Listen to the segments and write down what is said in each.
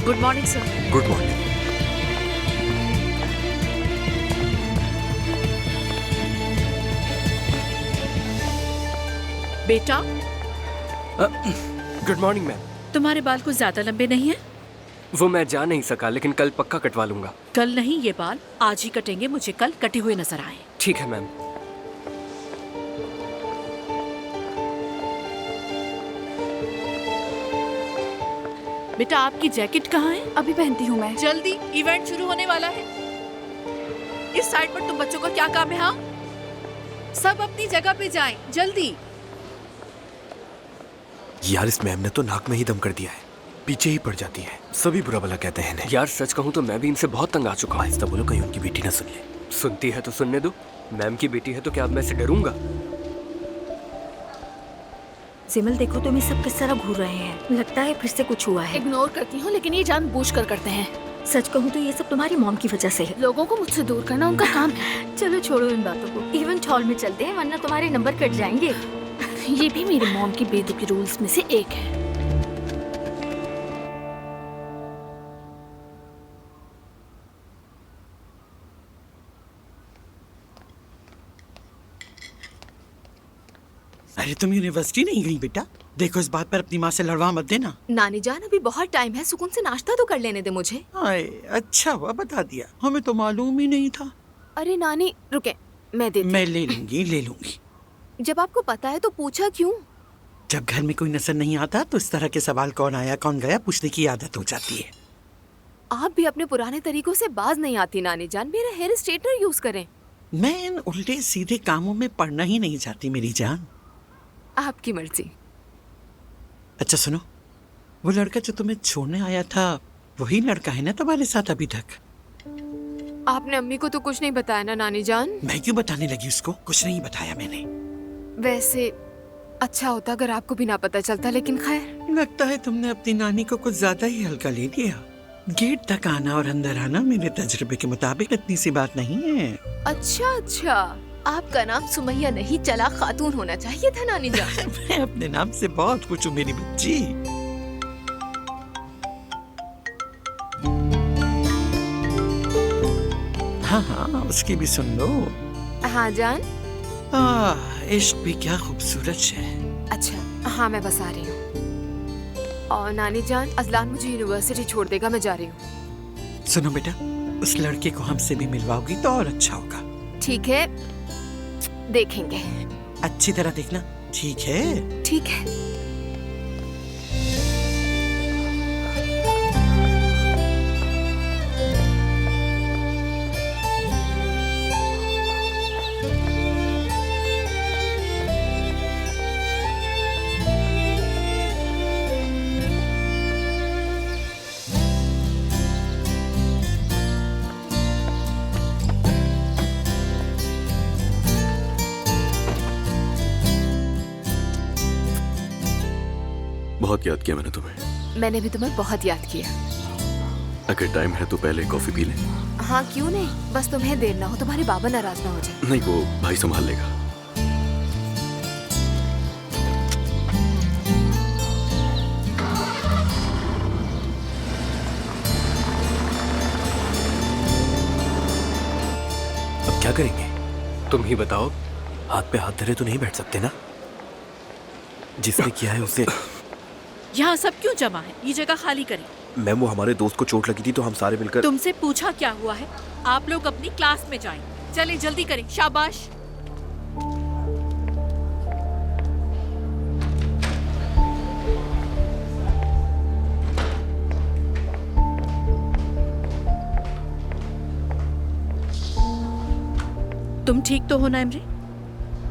Good morning sir. Good morning. बेटा, good morning ma'am. तुम्हारे बाल कुछ ज्यादा लंबे नहीं है? वो मैं जा नहीं सका, लेकिन कल पक्का कटवा लूंगा। कल नहीं, ये बाल आज ही कटेंगे। मुझे कल कटे हुए नजर आए। ठीक है मैम। बेटा, आपकी जैकेट कहाँ है? अभी पहनती हूँ मैं। जल्दी, इवेंट शुरू होने वाला है। इस साइड पर तुम बच्चों का क्या काम है? हाँ, सब अपनी जगह पे जाएं, जल्दी। यार, इस मैम ने तो नाक में ही दम कर दिया है, पीछे ही पड़ जाती है। सभी बुरा भला कहते हैं इन्हें। यार सच कहूँ तो मैं भी इनसे बहुत तंग आ चुका हूँ। आहिस्ता बोलो, कहीं उनकी बेटी ना सुन ले। सुनती है तो सुनने दो। मैम की बेटी है तो क्या अब मैं से डरूंगा? सिमल, देखो तुम ये सब किस तरह घूर रहे हैं। लगता है फिर से कुछ हुआ है। इग्नोर करती हूँ, लेकिन ये जानबूझकर करते हैं। सच कहूँ तो ये सब तुम्हारी मॉम की वजह से है। लोगों को मुझसे दूर करना उनका काम है। चलो छोड़ो इन बातों को, इवेंट हॉल में चलते हैं, वरना तुम्हारे नंबर कट जाएंगे। ये भी मेरी मॉम की बेतुकी रूल्स में से एक है। अरे तुम यूनिवर्सिटी नहीं गई बेटा? देखो, इस बात पर अपनी माँ से लड़वा मत देना। नानी जान, अभी बहुत टाइम है, सुकून से नाश्ता तो कर लेने दे मुझे। आए, अच्छा हुआ बता दिया, हमें तो मालूम ही नहीं था। अरे नानी रुके, मैं देती। मैं ले लूंगी। जब आपको पता है तो पूछा क्यों? जब घर में कोई नजर नहीं आता तो इस तरह के सवाल कौन आया कौन गया पूछने की आदत हो जाती है। आप भी अपने पुराने तरीकों से बाज नहीं आती नानी जान। मेरा हेयर स्ट्रेटनर यूज करें। मैं इन उल्टे सीधे कामों में पड़ना ही नहीं चाहती मेरी जान। आपकी मर्जी। अच्छा सुनो, वो लड़का जो तुम्हें छोड़ने आया था वही लड़का है ना तुम्हारे साथ अभी तक? आपने अम्मी को तो कुछ नहीं बताया ना नानी जान? मैं क्यों बताने लगी उसको? कुछ नहीं बताया मैंने। वैसे अच्छा होता अगर आपको भी ना पता चलता, लेकिन खैर। लगता है तुमने अपनी नानी को कुछ ज्यादा ही हल्का ले लिया। गेट तक आना और अंदर आना मेरे तजुर्बे के मुताबिक इतनी सी बात नहीं है। अच्छा, आपका नाम सुमैया नहीं चला खातून होना चाहिए था नानी जान। मैं अपने नाम से बहुत खुश हूँ मेरी बच्ची। हाँ, उसकी भी सुन लो। हाँ जान। इश्क भी क्या खूबसूरत है। अच्छा हाँ, मैं बस आ रही हूँ। और नानी जान, अजलान मुझे यूनिवर्सिटी छोड़ देगा, मैं जा रही हूँ। सुनो बेटा, उस लड़के को हमसे भी मिलवाओगी तो और अच्छा होगा। ठीक है, देखेंगे। अच्छी तरह देखना, ठीक है? ठीक है। बहुत याद किया मैंने तुम्हें। मैंने भी तुम्हें बहुत याद किया। अगर टाइम है तो पहले कॉफी पी लें। हाँ क्यों नहीं, बस तुम्हें देर ना हो, तुम्हारे बाबा नाराज ना हो जाए। नहीं, वो भाई संभाल लेगा। अब क्या करेंगे? तुम ही बताओ। हाथ पे हाथ धरे तो नहीं बैठ सकते ना? जिसने किया है उसे। यहाँ सब क्यों जमा है? ये जगह खाली करें। मैम, वो हमारे दोस्त को चोट लगी थी तो हम सारे मिलकर। तुमसे पूछा क्या हुआ है? आप लोग अपनी क्लास में जाएं। चले जल्दी करें, शाबाश। तुम ठीक तो हो ना इमरे?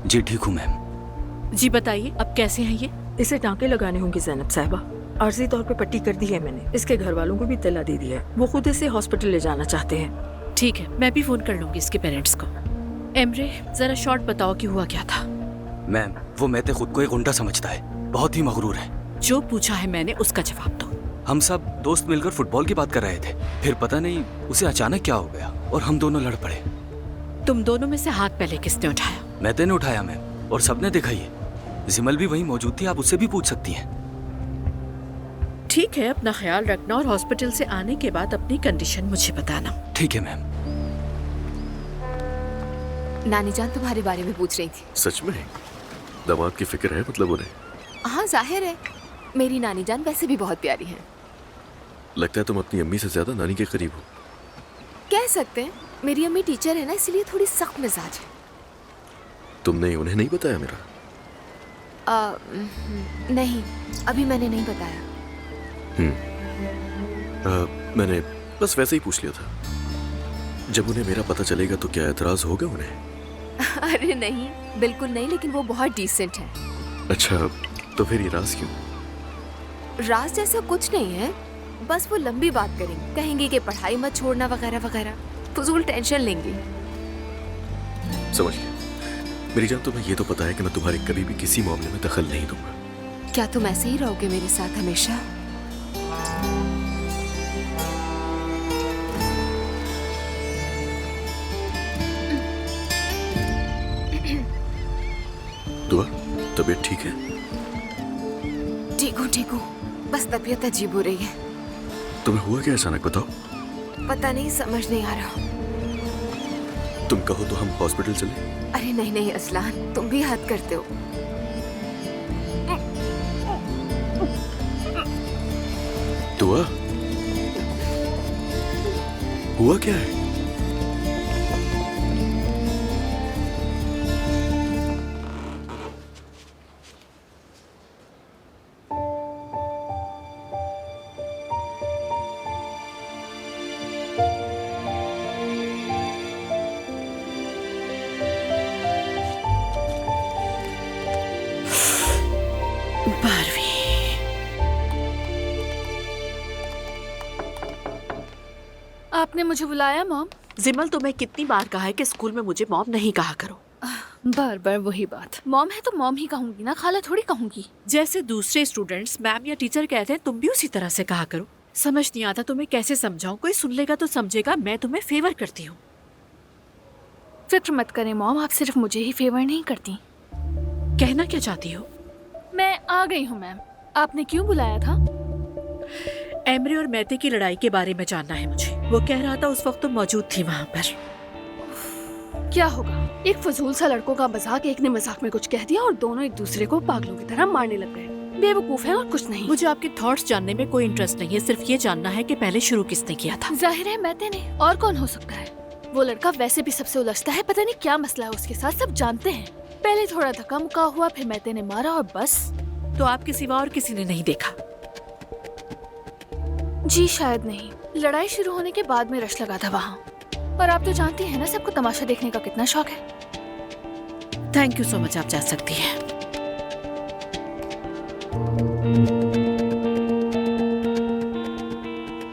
जी ठीक हूँ मैम। जी बताइए, अब कैसे हैं ये? इसे टांके लगाने होंगे जैनब साहिबा। आर्जी तौर पे पट्टी कर दी है मैंने। इसके घर वालों को भी इत्तला दे दिया है, वो खुद इसे हॉस्पिटल ले जाना चाहते हैं। ठीक है, मैं भी फोन कर लूंगी इसके पेरेंट्स को। एमरे, जरा शॉर्ट बताओ कि हुआ क्या था। मैम, वो मैते खुद को एक गुंडा समझता है, बहुत ही मगरूर है। जो पूछा है मैंने उसका जवाब दो। हम सब दोस्त मिलकर फुटबॉल की बात कर रहे थे, फिर पता नहीं उसे अचानक क्या हो गया और हम दोनों लड़ पड़े। तुम दोनों में से हाथ पहले किसने उठाया? मैते ने उठाया मैम, और सबने देखा ही है। जिमल भी वहीं मौजूद थी, आप उससे भी पूछ सकती हैं। ठीक है, अपना ख्याल रखना और हॉस्पिटल से आने के बाद अपनी कंडीशन मुझे बताना। ठीक है मैम। नानी जान तुम्हारे बारे में पूछ रही थी। सच में? दामाद की फिक्र है मतलब उन्हें? हाँ जाहिर है, मेरी नानी जान वैसे भी बहुत प्यारी हैं। लगता है तुम अपनी अम्मी से ज्यादा नानी के करीब हो। कह सकते हैं, मेरी अम्मी टीचर है ना, इसलिए थोड़ी सख्त मिजाज है। तुमने उन्हें नहीं बताया मेरा? नहीं, अभी मैंने नहीं बताया। मैंने बस वैसे ही पूछ लिया था। जब उन्हें मेरा पता चलेगा तो क्या एतराज होगा उन्हें? अरे नहीं, बिल्कुल नहीं, लेकिन वो बहुत डिसेंट है। अच्छा, तो फिर ये राज क्यों? राज जैसा कुछ नहीं है, बस वो लंबी बात करेंगे, कहेंगे कि पढ़ाई मत छोड़ना वगैरह वगैरह, फजूल टेंशन लेंगे। समझ गया। मेरी जान, तुम्हें ये तो पता है कि मैं तुम्हारे कभी भी किसी मामले में दखल नहीं दूंगा। क्या तुम ऐसे ही रहोगे मेरे साथ हमेशा? दुआ, तबीयत ठीक है? ठीक हूँ, बस तबीयत अजीब हो रही है। तुम्हें हुआ क्या अचानक, बताओ। पता नहीं, समझ नहीं आ रहा। तुम कहो तो हम हॉस्पिटल चले? अरे नहीं नहीं असलान, तुम भी हद करते हो। दुआ, हुआ क्या है? आपने मुझे बुलाया मॉम? जिमल, तुम्हें कितनी बार कहा है कि स्कूल में मुझे मॉम नहीं कहा करो। बार बार वही बात। मॉम है तो मॉम ही कहूंगी ना, खाला थोड़ी कहूंगी। जैसे दूसरे स्टूडेंट्स मैम या टीचर कहते हैं, तुम भी उसी तरह से कहा करो। समझ नहीं आता तुम्हें कैसे समझाऊं, कोई सुन लेगा तो समझेगा मैं तुम्हें फेवर करती हूँ। फिक्र मत करें मॉम, आप सिर्फ मुझे ही फेवर नहीं करती। कहना क्या चाहती हो? मैं आ गई हूँ मैम, आपने क्यों बुलाया था? एमरे और मैते की लड़ाई के बारे में जानना है मुझे। वो कह रहा था उस वक्त तुम मौजूद थी वहाँ पर। क्या होगा, एक फजूल सा लड़कों का मजाक, एक ने मजाक में कुछ कह दिया और दोनों एक दूसरे को पागलों की तरह मारने लग गए। बेवकूफ है और कुछ नहीं। मुझे आपके थॉट्स जानने में कोई इंटरेस्ट नहीं है, सिर्फ ये जानना है कि पहले शुरू किसने किया था। जाहिर है मैते ने, और कौन हो सकता है? वो लड़का वैसे भी सबसे उलझता है, पता नहीं क्या मसला है उसके साथ, सब जानते हैं। पहले थोड़ा धक्का मुक्का हुआ, फिर मैते ने मारा और बस। तो आपके सिवा और किसी ने नहीं देखा? जी शायद नहीं, लड़ाई शुरू होने के बाद में रश लगा था वहाँ। और आप तो जानती हैं ना सबको तमाशा देखने का कितना शौक है। थैंक यू सो मच, आप जा सकती हैं।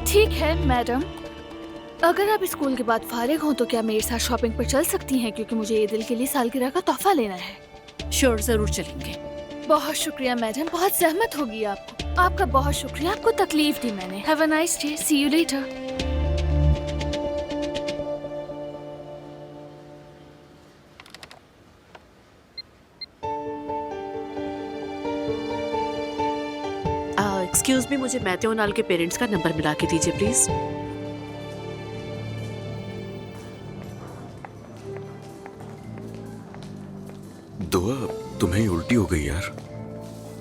ठीक है मैडम, अगर आप स्कूल के बाद फारिग हों तो क्या मेरे साथ शॉपिंग पर चल सकती हैं, क्योंकि मुझे ईद के लिए सालगिरह का तोहफा लेना है। श्योर, जरूर चलेंगे। बहुत शुक्रिया मैडम, बहुत जहमत होगी आपको। आपका बहुत शुक्रिया, आपको तकलीफ दी मैंने। Have a nice day, see you later. Excuse me, मुझे मैथ्यू नाल के पेरेंट्स का नंबर मिला के दीजिए प्लीज। दुआ, तुम्हें उल्टी हो गई यार।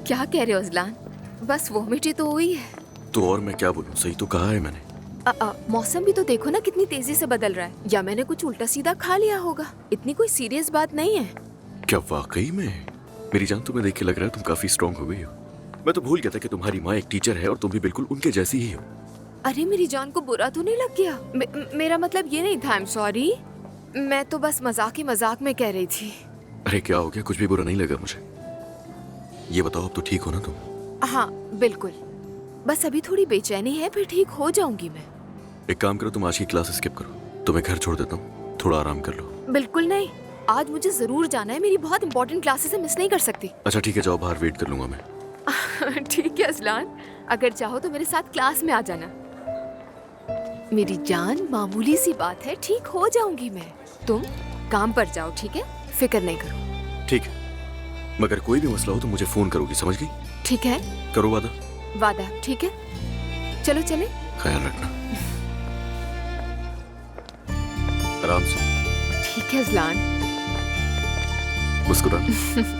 क्या कह रहे हो अजलान? बस वोमिट ही तो हुई है। तो और मैं क्या बोलूं, सही तो कहा है मैंने। मौसम भी तो देखो ना कितनी तेजी से बदल रहा है, या मैंने कुछ उल्टा सीधा खा लिया होगा। इतनी कोई सीरियस बात नहीं है। क्या वाकई में? मेरी जान, तुम्हें देख के लग रहा है तुम काफी स्ट्रांग हो गई हो। मैं तो भूल गया था कि तुम्हारी माँ एक टीचर है और तुम भी बिल्कुल उनके जैसी ही हो। अरे मेरी जान को बुरा तो नहीं लग गया? मेरा मतलब ये नहीं था, आई एम सॉरी। मैं तो बस मजाक ही मजाक में कह रही थी। अरे क्या हो गया, कुछ भी बुरा नहीं लगा मुझे। ये बताओ, अब तो ठीक हो ना तुम? हाँ बिल्कुल, बस अभी थोड़ी बेचैनी है, फिर ठीक हो जाऊंगी मैं। एक काम करो, तुम आज की क्लास स्किप करो, तुम्हें घर छोड़ देता हूँ, थोड़ा आराम कर लो। बिल्कुल नहीं, आज मुझे जरूर जाना है, मेरी बहुत इंपॉर्टेंट क्लासेस है, मिस नहीं कर सकती। अच्छा ठीक है, जाओ, बाहर वेट कर लूंगा मैं। ठीक है अजलान, अगर चाहो तो मेरे साथ क्लास में आ जाना। मेरी जान, मामूली सी बात है, ठीक हो जाऊंगी मैं। तुम काम पर जाओ, ठीक है? फिक्र नहीं करो। ठीक है, मगर कोई भी मसला हो तो मुझे फोन करोगी, समझ गई? ठीक है, करो वादा। वादा, ठीक है? चलो चले। ख्याल रखना। आराम से। ठीक है अजलान। मुस्कुराना।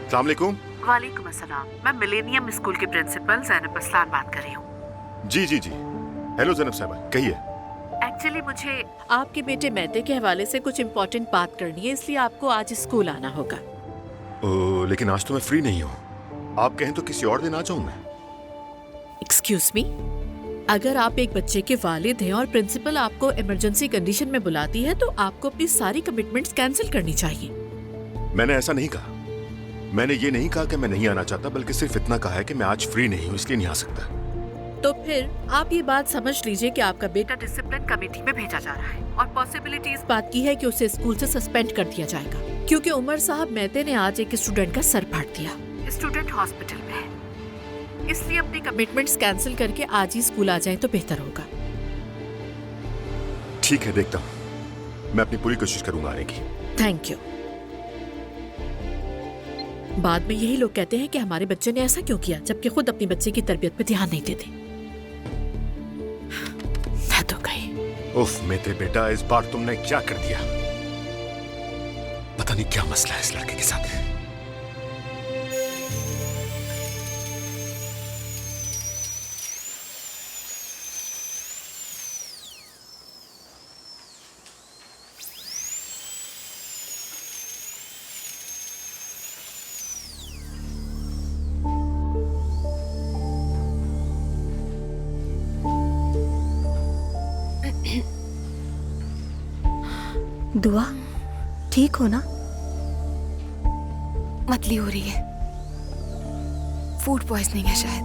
अस्सलाम वालेकुम। वालेकुम अस्सलाम। मैं मिलेनियम स्कूल की प्रिंसिपल जैनब असलान बात कर रही हूँ। जी जी जी। हेलो जैनब साहबा, कहिए। एक्चुअली मुझे आपके बेटे मेहते के हवाले से कुछ इम्पोर्टेंट बात करनी है, इसलिए आपको आज स्कूल आना होगा। लेकिन आज तो मैं फ्री नहीं हूँ। आप कहें तो किसी और दिन आ जाऊँ मैं। एक्सक्यूज मी, अगर आप एक बच्चे के वालिद हैं और प्रिंसिपल आपको इमरजेंसी कंडीशन में बुलाती है तो आपको अपनी सारी कमिटमेंट्स कैंसिल करनी चाहिए। मैंने ऐसा नहीं कहा। मैंने ये नहीं कहा कि मैं नहीं आना चाहता, बल्कि सिर्फ इतना कहा है कि मैं आज फ्री नहीं हूँ, इसलिए नहीं आ सकता। तो फिर आप ये बात समझ लीजिए कि आपका बेटा डिसिप्लिन कमेटी में भेजा जा रहा है और पॉसिबिलिटी इस बात की है कि उसे स्कूल से सस्पेंड कर दिया जाएगा, क्योंकि उमर साहब मेहते ने आज एक स्टूडेंट का सर फाड़ दिया। स्टूडेंट हॉस्पिटल में है, इसलिए अपनी कमिटमेंट्स कैंसिल करके आज ही स्कूल आ जाए तो बेहतर होगा। ठीक है, देखता हूँ। मैं अपनी पूरी कोशिश करूंगा आने की। Thank you. बाद में यही लोग कहते हैं कि हमारे बच्चे ने ऐसा क्यों किया, जबकि खुद अपने बच्चे की तरबियत पे ध्यान नहीं देते। मैं तो गई। उफ मेरे बेटा, इस बार तुमने क्या कर दिया? पता नहीं क्या मसला है इस लड़के के साथ। दुआ, ठीक हो ना? मतली हो रही है, फूड पॉइजनिंग है शायद।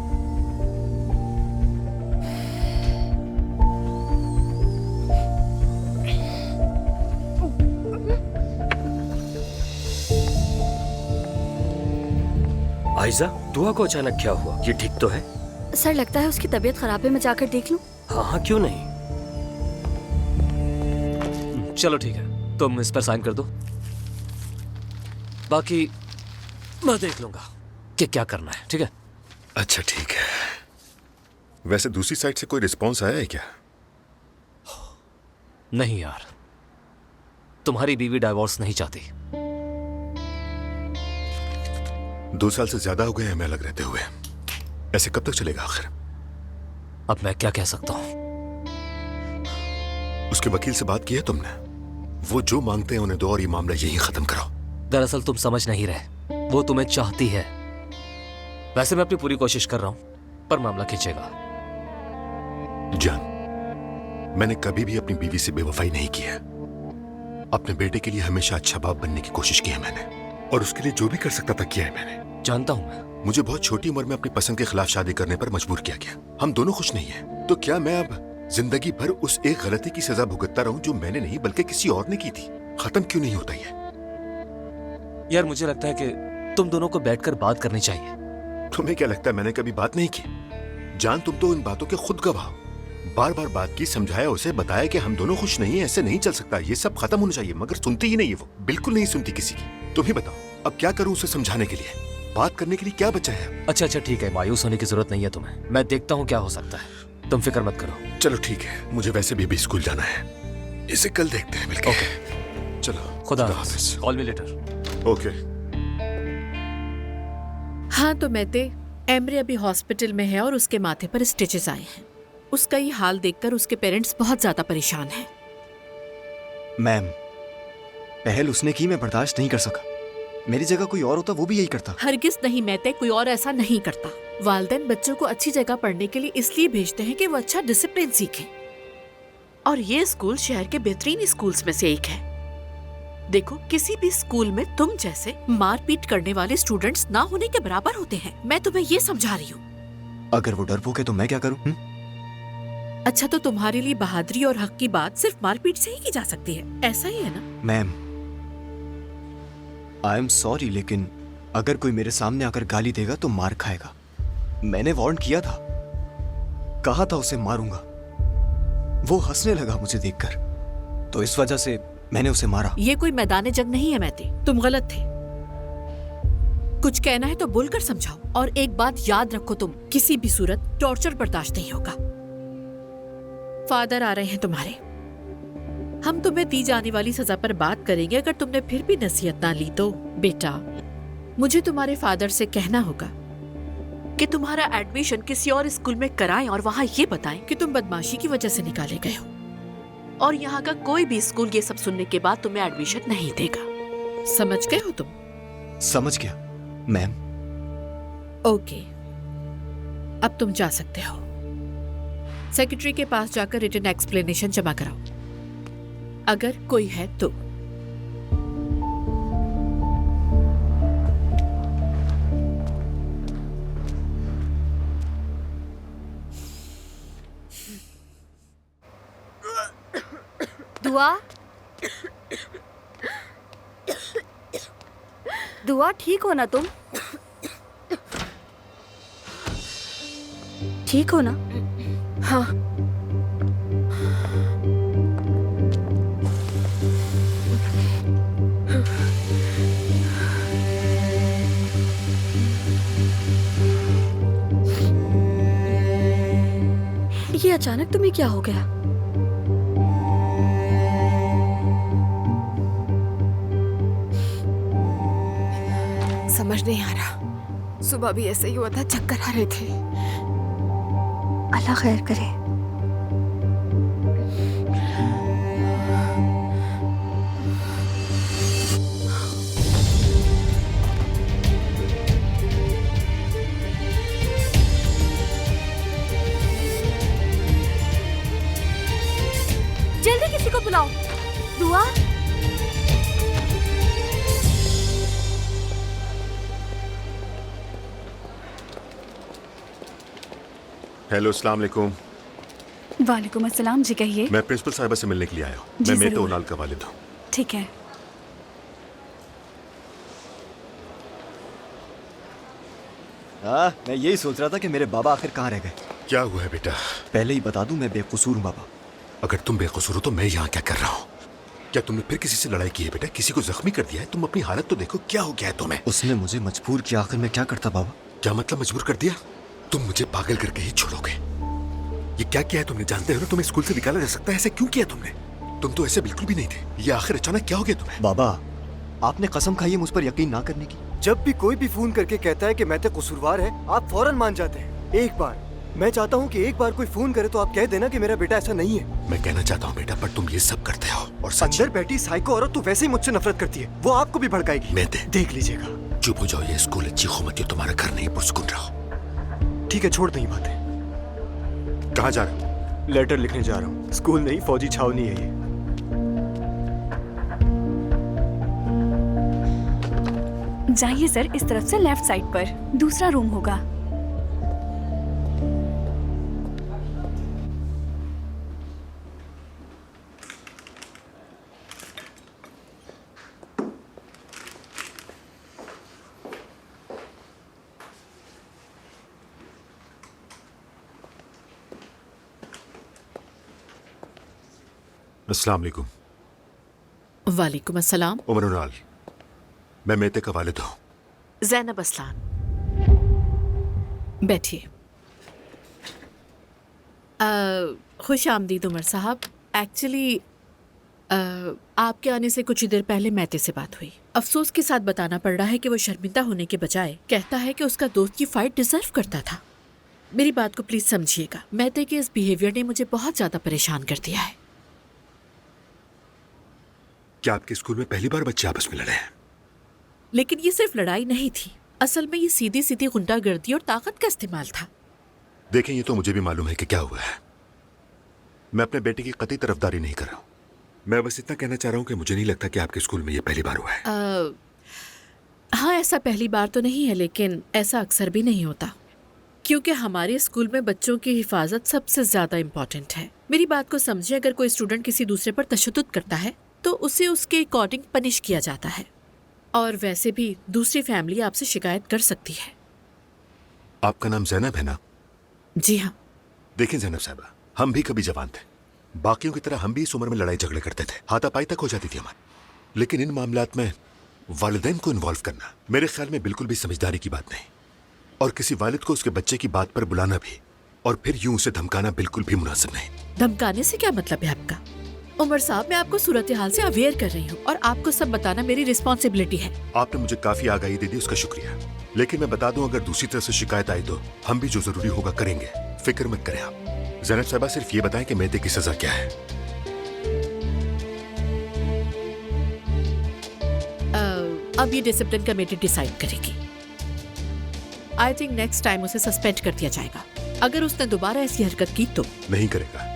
आयजा, दुआ को अचानक क्या हुआ? ये ठीक तो है? सर, लगता है उसकी तबीयत खराब है, मैं जाकर देख लूं? हाँ हाँ, क्यों नहीं। चलो ठीक है, तुम इस पर साइन कर दो, बाकी मैं देख लूंगा कि क्या करना है। ठीक है? अच्छा ठीक है। वैसे दूसरी साइड से कोई रिस्पॉन्स आया है क्या? नहीं यार, तुम्हारी बीवी डाइवोर्स नहीं चाहती। 2 साल से ज्यादा हो गए हमें अलग रहते हुए। ऐसे कब तक चलेगा आखिर? अब मैं क्या कह सकता हूं? उसके वकील से बात की है तुमने? वो जो मांगते हैं उन्हें दो और ये मामला यहीं खत्म कराओ। दरअसल तुम समझ नहीं रहे, वो तुम्हें चाहती है। वैसे मैं अपनी पूरी कोशिश कर रहा हूं, पर मामला खींचेगा। जान, मैंने कभी भी अपनी बीवी से बेवफाई नहीं की है। अपने बेटे के लिए हमेशा अच्छा बाप बनने की कोशिश की है मैंने, और उसके लिए जो भी कर सकता था किया है मैंने। जानता हूं मैं। मुझे बहुत छोटी उम्र में अपनी पसंद के खिलाफ शादी करने पर मजबूर किया गया। हम दोनों खुश नहीं हैं। तो क्या मैं अब जिंदगी भर उस एक गलती की सजा भुगतता रहूं जो मैंने नहीं बल्कि किसी और ने की थी? खत्म क्यों नहीं होता ये? यार मुझे लगता है कि तुम दोनों को बैठकर बात करनी चाहिए। तुम्हें क्या लगता है मैंने कभी बात नहीं की? जान, तुम तो इन बातों के खुद गवाह हो। बार बार बात की, समझाया, उसे बताया कि हम दोनों खुश नहीं हैं, ऐसे नहीं चल सकता, ये सब खत्म होना चाहिए, मगर सुनती ही नहीं है। वो बिल्कुल नहीं सुनती किसी की। तुम ही बताओ, अब क्या करूं उसे समझाने के लिए? बात करने के लिए क्या बचा है? अच्छा ठीक है, मायूस होने की जरूरत नहीं है तुम्हें। मैं देखता हूँ क्या हो सकता है, तुम फिक्र मत करो। चलो ठीक है, मुझे वैसे भी अभी स्कूल जाना है। इसे कल देखते हैं मिलकर। ओके, चलो, खुदा हाफिज। Call me later. ओके। हाँ तो मेहते, एमरे अभी हॉस्पिटल में है और उसके माथे पर स्टिचेस आए हैं। उसका ये हाल देखकर उसके पेरेंट्स बहुत ज्यादा परेशान हैं। मैम, पहल उसने की, मैं बर्दाश्त नहीं कर सका। मेरी जगह कोई और होता वो भी यही करता। हरगिज नहीं मेहते, कोई और ऐसा नहीं करता। वालिदैन बच्चों को अच्छी जगह पढ़ने के लिए इसलिए भेजते हैं कि वो अच्छा डिसिप्लिन सीखें, और ये स्कूल शहर के बेहतरीन स्कूल्स में से एक है। देखो, किसी भी स्कूल में तुम जैसे मारपीट करने वाले स्टूडेंट्स ना होने के बराबर होते हैं। मैं तुम्हें ये समझा रही हूँ। अगर वो डरपोक है तो मैं क्या करूँ? अच्छा, तो तुम्हारे लिए बहादुरी और हक की बात सिर्फ मारपीट से ही की जा सकती है, ऐसा ही है ना? मैम, आई एम सॉरी, लेकिन अगर कोई मेरे सामने आकर गाली देगा तो मार खाएगा। मैंने वार्न किया था। कहा था उसे मारूंगा, वो हंसने लगा मुझे देखकर, तो इस वजह से मैंने उसे मारा। ये कोई मैदान जंग नहीं है मैती, तुम गलत थे। कुछ कहना है तो बोलकर समझाओ, और एक बात याद रखो, तुम किसी भी सूरत टॉर्चर बर्दाश्त नहीं होगा। फादर आ रहे हैं तुम्हारे, हम तुम्हें दी जाने वाली सजा पर बात करेंगे। अगर तुमने फिर भी नसीहत ना ली तो बेटा, मुझे तुम्हारे फादर से कहना होगा कि तुम्हारा एडमिशन किसी और स्कूल में कराएं और वहां ये बताएं कि तुम बदमाशी की वजह से निकाले गए हो, और यहाँ का कोई भी स्कूल ये सब सुनने के बाद तुम्हें एडमिशन नहीं देगा। समझ गए हो तुम? समझ गया मैम। ओके, अब तुम जा सकते हो। सेक्रेटरी के पास जाकर रिटन एक्सप्लेनेशन जमा कराओ, अगर कोई है तो। दुआ, दुआ ठीक हो ना तुम? ठीक हो ना? हाँ। ये अचानक तुम्हें क्या हो गया? समझ नहीं आ रहा, सुबह भी ऐसे ही हुआ था, चक्कर आ रहे थे। अल्लाह खैर करे। जल्दी किसी को बुलाओ। दुआ, हेलो, अस्सलाम वालेकुम। वालेकुम अस्सलाम जी, कहिए। मैं प्रिंसिपल साहिबा से मिलने के लिए आया हूँ। जी, मैं मेतो जरूर। उनाल का वालिद हूँ। ठीक है। मैं यही सोच रहा था कि मेरे बाबा आखिर कहाँ रह गए। क्या हुआ है बेटा? पहले ही बता दूं, मैं बेकसूर हूँ बाबा। अगर तुम बेकसूर हो तो मैं यहाँ क्या कर रहा हूँ? क्या तुमने फिर किसी से लड़ाई की है बेटा? किसी को जख्मी कर दिया है? तुम अपनी हालत तो देखो, क्या हो गया है तुम्हें? उसने मुझे मजबूर किया, आखिर मैं क्या करता बाबा? क्या मतलब मजबूर कर दिया? तुम मुझे पागल करके ही छोड़ोगे। ये क्या किया है तुमने? जानते हो ना तुम्हें स्कूल से निकाला जा सकता है। ऐसे क्यों किया तुमने? तुम तो ऐसे बिल्कुल भी नहीं थे। ये आखिर अचानक क्या हो गया तुम्हें? बाबा, आपने कसम खाई है मुझ पर यकीन ना करने की। जब भी कोई भी फोन करके कहता है कि मैं तो कसूरवार है, आप फौरन मान जाते हैं। एक बार मैं चाहता हूँ कि एक बार कोई फोन करे तो आप कह देना कि मेरा बेटा ऐसा नहीं है। मैं कहना चाहता हूँ बेटा, पर तुम ये सब करते हो। और अंदर बैठी साइको औरत तो वैसे ही मुझसे नफरत करती है, वो आपको भी भड़काएगी। मैं देख लीजिएगा। चुप हो जाओ, ये स्कूल अच्छी खुमत, तुम्हारा घर नहीं, पुरसुकून रहो। ठीक है, छोड़ दो ये बातें। कहाँ जा रहे हो? लेटर लिखने जा रहा हूँ। स्कूल नहीं, फौजी छावनी है ये। जाइए सर, इस तरफ से लेफ्ट साइड पर दूसरा रूम होगा। अस्सलाम वालेकुम। वालेकुम अस्सलाम। उमर उनाल, मैं मेते का वालिद हूँ। ज़ैनब असलान, बैठिए। खुश आमदीद उमर साहब। एक्चुअली आपके आने से कुछ ही देर पहले मैते से बात हुई। अफसोस के साथ बताना पड़ रहा है कि वो शर्मिंदा होने के बजाय कहता है कि उसका दोस्त की फाइट डिजर्व करता था। मेरी बात को प्लीज समझिएगा। मैते के इस बिहेवियर ने मुझे बहुत ज्यादा परेशान कर दिया है। क्या आपके स्कूल में पहली बार बच्चे आपस में लड़े हैं? लेकिन ये सिर्फ लड़ाई नहीं थी, असल में ये सीधी सीधी गुंडागर्दी और ताकत का इस्तेमाल था। देखें, ये तो मुझे भी मालूम है कि क्या हुआ है। मैं अपने बेटे की कतई तरफदारी नहीं कर रहा हूँ। मैं बस इतना कहना चाह रहा हूँ कि मुझे नहीं लगता कि आपके स्कूल में ये पहली बार हुआ है। हाँ, ऐसा पहली बार तो नहीं है, लेकिन ऐसा अक्सर भी नहीं होता, क्योंकि हमारे स्कूल में बच्चों की हिफाजत सबसे ज्यादा इम्पोर्टेंट है। मेरी बात को समझिए, अगर कोई स्टूडेंट किसी दूसरे पर तशद्दुद करता है तो उसे उसके अकॉर्डिंग पनिश किया जाता है, और वैसे भी दूसरी फैमिली आपसे शिकायत कर सकती है। आपका नाम ज़ैनब है ना? जी हाँ। देखें जैनब साहबा, हम भी कभी जवान थे, बाकियों की तरह हम भी इस उम्र में लड़ाई झगड़े करते थे, हाथापाई तक हो जाती थी हमारी। लेकिन इन मामलात में वालिदैन को इन्वॉल्व करना मेरे ख्याल में बिल्कुल भी समझदारी की बात नहीं, और किसी वालिद को उसके बच्चे की बात पर बुलाना भी और फिर यूं उसे धमकाना बिल्कुल भी मुनासिब नहीं। धमकाने से क्या मतलब है आपका? उमर साहब, मैं आपको सूरत हाल से अवेयर कर रही हूँ और आपको सब बताना मेरी रिस्पॉन्सिबिलिटी है। आपने मुझे काफी आगाही दे दी, उसका शुक्रिया। लेकिन मैं बता दूं, अगर दूसरी तरफ से शिकायत आई तो हम भी जो जरूरी होगा करेंगे, फिक्र मत करें आप। जैनब साहबा, सिर्फ ये बताएं कि मेते की सजा क्या है। अब ये डिसिप्लिन कमेटी डिसाइड करेगी। आई थिंक नेक्स्ट टाइम उसे सस्पेंड कर दिया जाएगा। अगर उसने दोबारा ऐसी हरकत की तो नहीं करेगा।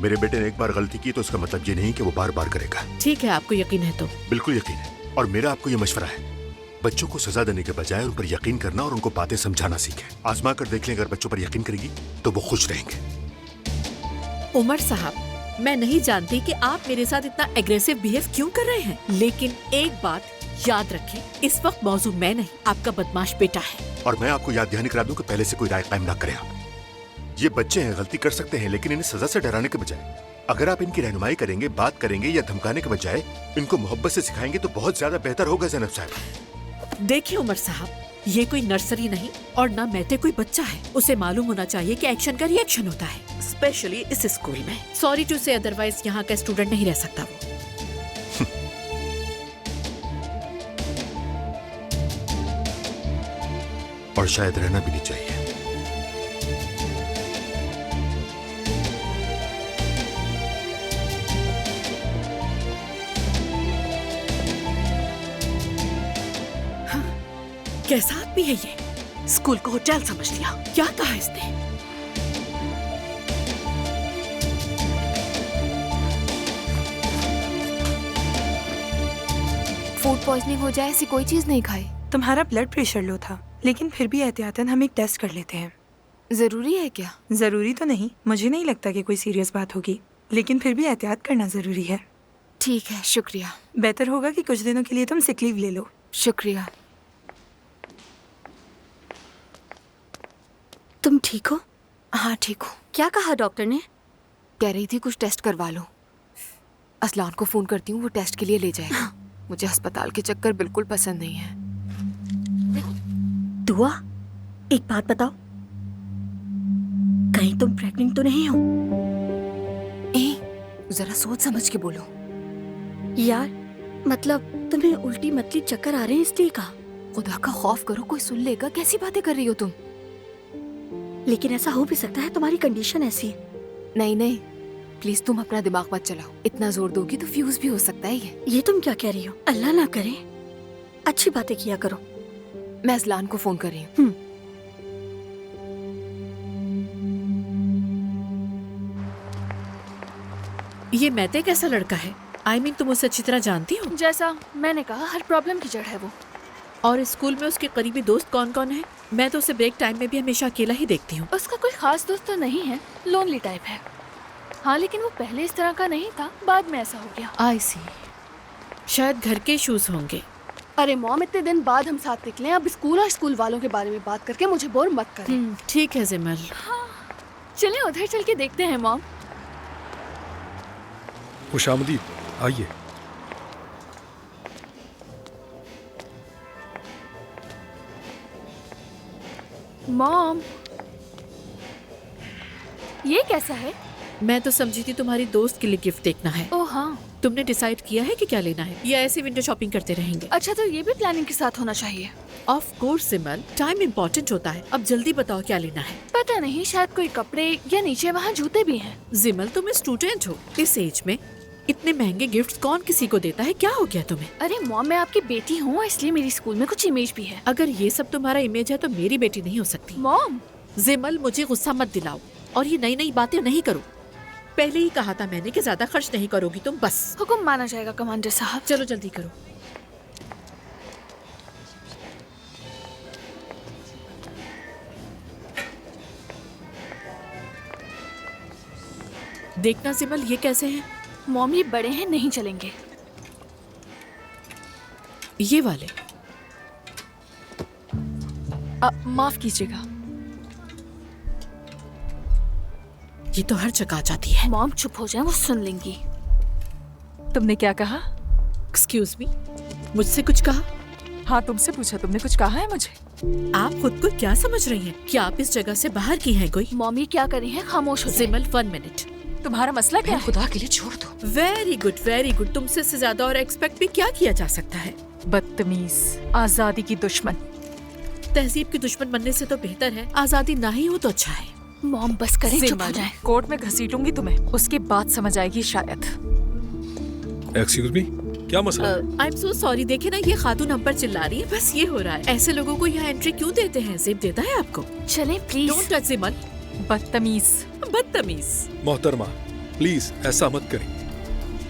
मेरे बेटे ने एक बार गलती की तो इसका मतलब ये नहीं कि वो बार बार करेगा। ठीक है, आपको यकीन है तो? बिल्कुल यकीन है, और मेरा आपको ये मशवरा है, बच्चों को सजा देने के बजाय उन पर यकीन करना और उनको बातें समझाना सीखें। आजमा कर देख लें, अगर बच्चों पर यकीन करेगी तो वो खुश रहेंगे। उमर साहब, मैं नहीं जानती कि आप मेरे साथ इतना एग्रेसिव बिहेव क्यों कर रहे हैं, लेकिन एक बात याद रखें, इस वक्त मौजू मैं नहीं, आपका बदमाश बेटा है। और मैं आपको याद दहानी करा दूं कि पहले से कोई राय कायम ना करें आप। ये बच्चे हैं, गलती कर सकते हैं, लेकिन इन्हें सजा से डराने के बजाय अगर आप इनकी रहनुमाई करेंगे, बात करेंगे या धमकाने के बजाय इनको मोहब्बत से सिखाएंगे तो बहुत ज्यादा बेहतर होगा। जैनब साहब, देखिए उमर साहब, ये कोई नर्सरी नहीं और ना मैते कोई बच्चा है। उसे मालूम होना चाहिए कि एक्शन का रिएक्शन होता है, स्पेशली इस स्कूल में। सॉरी टू से, अदरवाइज यहाँ का स्टूडेंट नहीं रह सकता वो। और शायद रहना भी नहीं चाहिए। कैसा आदमी है ये? स्कूल को होटल समझ लिया। क्या कहा इसने? फूड पॉइजनिंग हो जाए ऐसी कोई चीज नहीं खाई। तुम्हारा ब्लड प्रेशर लो था, लेकिन फिर भी एहतियातन हम एक टेस्ट कर लेते हैं। जरूरी है क्या? जरूरी तो नहीं, मुझे नहीं लगता कि कोई सीरियस बात होगी, लेकिन फिर भी एहतियात करना जरूरी है। ठीक है, शुक्रिया। बेहतर होगा कि कुछ दिनों के लिए तुम सिक लीव ले लो। शुक्रिया। तुम ठीक हो? हाँ ठीक हूँ। क्या कहा डॉक्टर ने? कह रही थी कुछ टेस्ट करवा लो। असलान को फोन करती हूँ, वो टेस्ट के लिए ले जाएगा। मुझे अस्पताल के चक्कर बिल्कुल पसंद नहीं है। दुआ, एक बात बताओ, कहीं तुम प्रेग्नेंट तो नहीं हो? जरा सोच समझ के बोलो यार, मतलब तुम्हें उल्टी मतली चक्कर आ रहे हैं इसलिए कहा। खुदा का खौफ करो, कोई सुन लेगा। कैसी बातें कर रही हो तुम? लेकिन ऐसा हो भी सकता है, तुम्हारी कंडीशन ऐसी है। नहीं नहीं, प्लीज तुम अपना दिमाग मत चलाओ। इतना जोर दोगी तो फ्यूज भी हो सकता है ये तुम क्या कह रही हो? अल्लाह ना करे। अच्छी बातें किया करो। मैं असलान को फोन कर रही हूँ। ये मैते कैसा लड़का है? I mean, तुम उसे अच्छी तरह जानती हो? जैसा मैंने कहा, हर प्रॉब्लम की जड़ है वो। और स्कूल में उसके करीबी दोस्त कौन कौन है? मैं तो उसे ब्रेक टाइम में भी हमेशा अकेला ही देखती हूँ। उसका कोई खास दोस्त तो नहीं है, लोनली टाइप है। हाँ, लेकिन वो पहले इस तरह का नहीं था, बाद में ऐसा हो गया। आई सी, शायद घर के इश्यूज होंगे। अरे मॉम, इतने दिन बाद हम साथ निकले, अब स्कूल और स्कूल वालों के बारे में बात करके मुझे बोर मत करें। ठीक है जिमल। हाँ, चलिए उधर चल के देखते हैं मॉम। खुशामदीद, आइए। मॉम, ये कैसा है? मैं तो समझी थी तुम्हारी दोस्त के लिए गिफ्ट देखना है। ओह हाँ। तुमने डिसाइड किया है कि क्या लेना है या ऐसे विंडो शॉपिंग करते रहेंगे? अच्छा, तो ये भी प्लानिंग के साथ होना चाहिए। ऑफ कोर्स सिमल, टाइम इम्पोर्टेंट होता है। अब जल्दी बताओ क्या लेना है। पता नहीं, शायद कोई कपड़े या नीचे वहाँ जूते भी हैं। जिमल, तुम स्टूडेंट हो, इस एज में इतने महंगे गिफ्ट्स कौन किसी को देता है? क्या हो गया तुम्हें? अरे मॉम, मैं आपकी बेटी हूँ, इसलिए मेरी स्कूल में कुछ इमेज भी है। अगर ये सब तुम्हारा इमेज है तो मेरी बेटी नहीं हो सकती। मॉम, जिमल, मुझे गुस्सा मत दिलाओ और ये नई नई बातें नहीं करो। पहले ही कहा था मैंने कि ज्यादा खर्च नहीं करोगी तुम, बस। हुक्म माना जाएगा कमांडर साहब। चलो जल्दी करो। देखना जिमल, ये कैसे हैं? मॉम, ये बड़े हैं, नहीं चलेंगे। ये वाले? माफ कीजिएगा। ये तो हर जगह आ जाती है। मॉम चुप हो जाए, वो सुन लेंगी। तुमने क्या कहा? एक्सक्यूज मी, मुझसे कुछ कहा? हाँ, तुमसे पूछा। तुमने कुछ कहा है मुझे? आप खुद को क्या समझ रही हैं? क्या आप इस जगह से बाहर की हैं कोई? मॉम ये क्या कर रही हैं? खामोश हो जाइए। सिमल 1 मिनट। तुम्हारा मसला क्या है? खुदा के लिए छोड़ दो। Very good, very good. तुमसे से ज्यादा और एक्सपेक्ट भी क्या किया जा सकता है? बदतमीज, आजादी की दुश्मन। तहजीब की दुश्मन बनने से तो बेहतर है आजादी ना ही हो तो अच्छा है। मॉम बस करें, चुप हो जाए। कोर्ट में घसीटूंगी तुम्हें, उसके बाद समझ आएगी शायद। एक्सक्यूज मी, क्या मसला है? I am so sorry. देखे ना, ये खातून हम पर चिल्ला रही है। बस ये हो रहा है। ऐसे लोगों को यहाँ एंट्री क्यों देते हैं? जिप देता है आपको? चलें प्लीज। डोंट टच सिमल। बदतमीज, बदतमीज। मोहतरमा प्लीज ऐसा मत करें।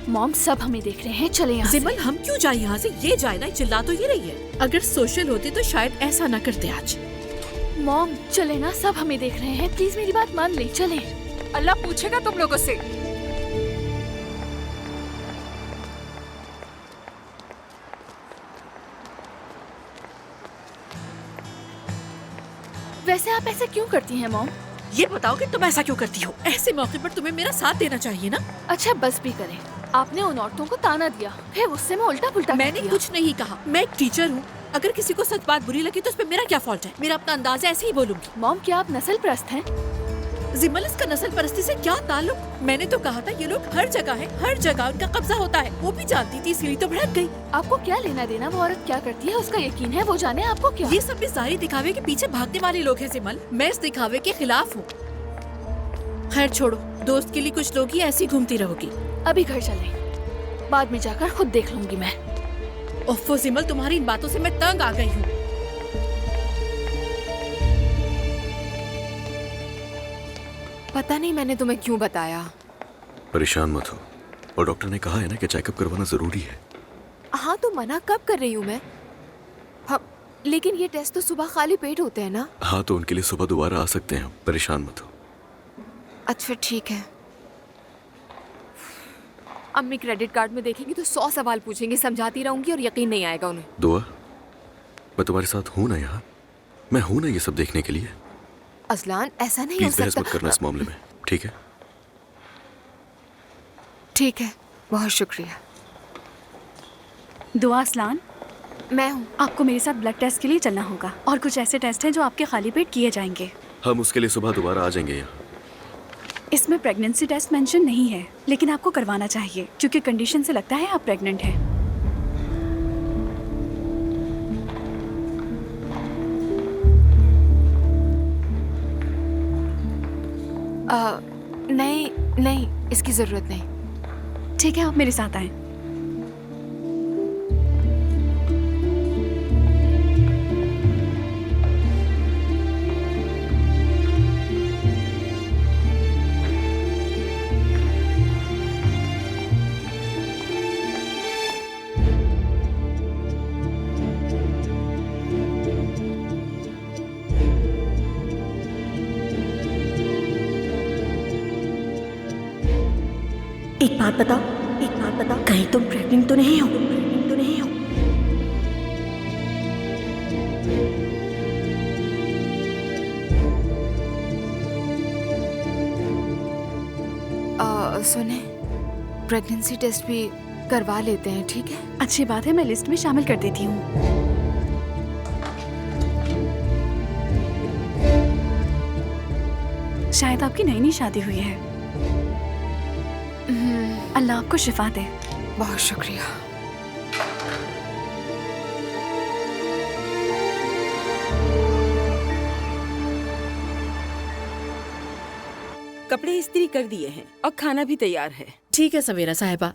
मॉम सब हमें देख रहे हैं, चले यहाँ सिमल हम क्यों जाए यहाँ से? ये जाए ना, चिल्ला तो ये रही है। अगर सोशल होती तो शायद ऐसा ना करते आज। मॉम चले ना, सब हमें देख रहे हैं, प्लीज मेरी बात मान ले। चले। अल्लाह पूछेगा तुम लोगों से। वैसे आप ऐसे क्यों करती हैं मॉम? ये बताओ कि तुम ऐसा क्यों करती हो? ऐसे मौके पर तुम्हें मेरा साथ देना चाहिए ना। अच्छा बस भी करें। आपने उन औरतों को ताना दिया, फिर उससे मैं उल्टा पुल्टा मैंने कुछ नहीं कहा। मैं एक टीचर हूँ। अगर किसी को सच बात बुरी लगी तो उसपे मेरा क्या फॉल्ट है? मेरा अपना अंदाज है, ऐसे ही बोलूंगी। मॉम क्या आप नस्ल परस्त हैं? जिमल, इसका नस्ल परस्ती से क्या ताल्लुक? मैंने तो कहा था ये लोग हर जगह है, हर जगह उनका कब्जा होता है। वो भी जानती थी, इसीलिए तो भड़क गई। आपको क्या लेना देना वो औरत क्या करती है? उसका यकीन है, वो जाने आपको क्या। ये सब भी जाहिर दिखावे के पीछे भागने वाले लोग हैं जिमल। मैं इस दिखावे के खिलाफ हूँ। खैर छोड़ो, दोस्त के लिए कुछ लोग ही ऐसी घूमती रहोगी। अभी घर चले, बाद में जाकर खुद देख लूंगी मैं। ओफो जिमल, तुम्हारी इन बातों से मैं तंग आ गई हूँ। पता नहीं मैंने तुम्हें क्यों बताया। परेशान मत हो, और डॉक्टर ने कहा है ना कि चेकअप करवाना जरूरी है। हाँ तो मना कब कर रही हूँ मैं? हाँ, लेकिन ये टेस्ट तो सुबह खाली पेट होते हैं ना। हाँ तो उनके लिए सुबह दोबारा आ सकते हैं, परेशान मत हो। अच्छा ठीक है। अम्मी क्रेडिट कार्ड में देखेंगी तो 100 सवाल पूछेंगी, समझाती रहूंगी और यकीन नहीं आएगा उन्हें। दुआ, मैं तुम्हारे साथ हूँ ना यहाँ, मैं हूँ ना ये सब देखने के लिए। अजलान ऐसा नहीं हो प्लीज बहस मत करना सकता। इस मामले में, ठीक है? ठीक है, बहुत शुक्रिया। दुआ असलान, मैं हूँ। आपको मेरे साथ ब्लड टेस्ट के लिए चलना होगा और कुछ ऐसे टेस्ट हैं जो आपके खाली पेट किए जाएंगे। हम उसके लिए सुबह दोबारा आ जाएंगे यहाँ। इसमें प्रेगनेंसी टेस्ट मेंशन नहीं है, लेकिन आपको करवाना चाहिए क्योंकि कंडीशन से लगता है आप प्रेग्नेंट हैं। नहीं नहीं, इसकी जरूरत नहीं। ठीक है, आप मेरे साथ आएं। एक बात बताओ, कहीं तुम प्रेग्नेंट तो नहीं हो? सुने, प्रेगनेंसी टेस्ट भी करवा लेते हैं, ठीक है? अच्छी बात है, मैं लिस्ट में शामिल कर देती हूँ। शायद आपकी नई शादी हुई है। अल्लाह आपको शिफा दे। बहुत शुक्रिया। कपड़े इस्त्री कर दिए हैं और खाना भी तैयार है। ठीक है सवेरा साहिबा।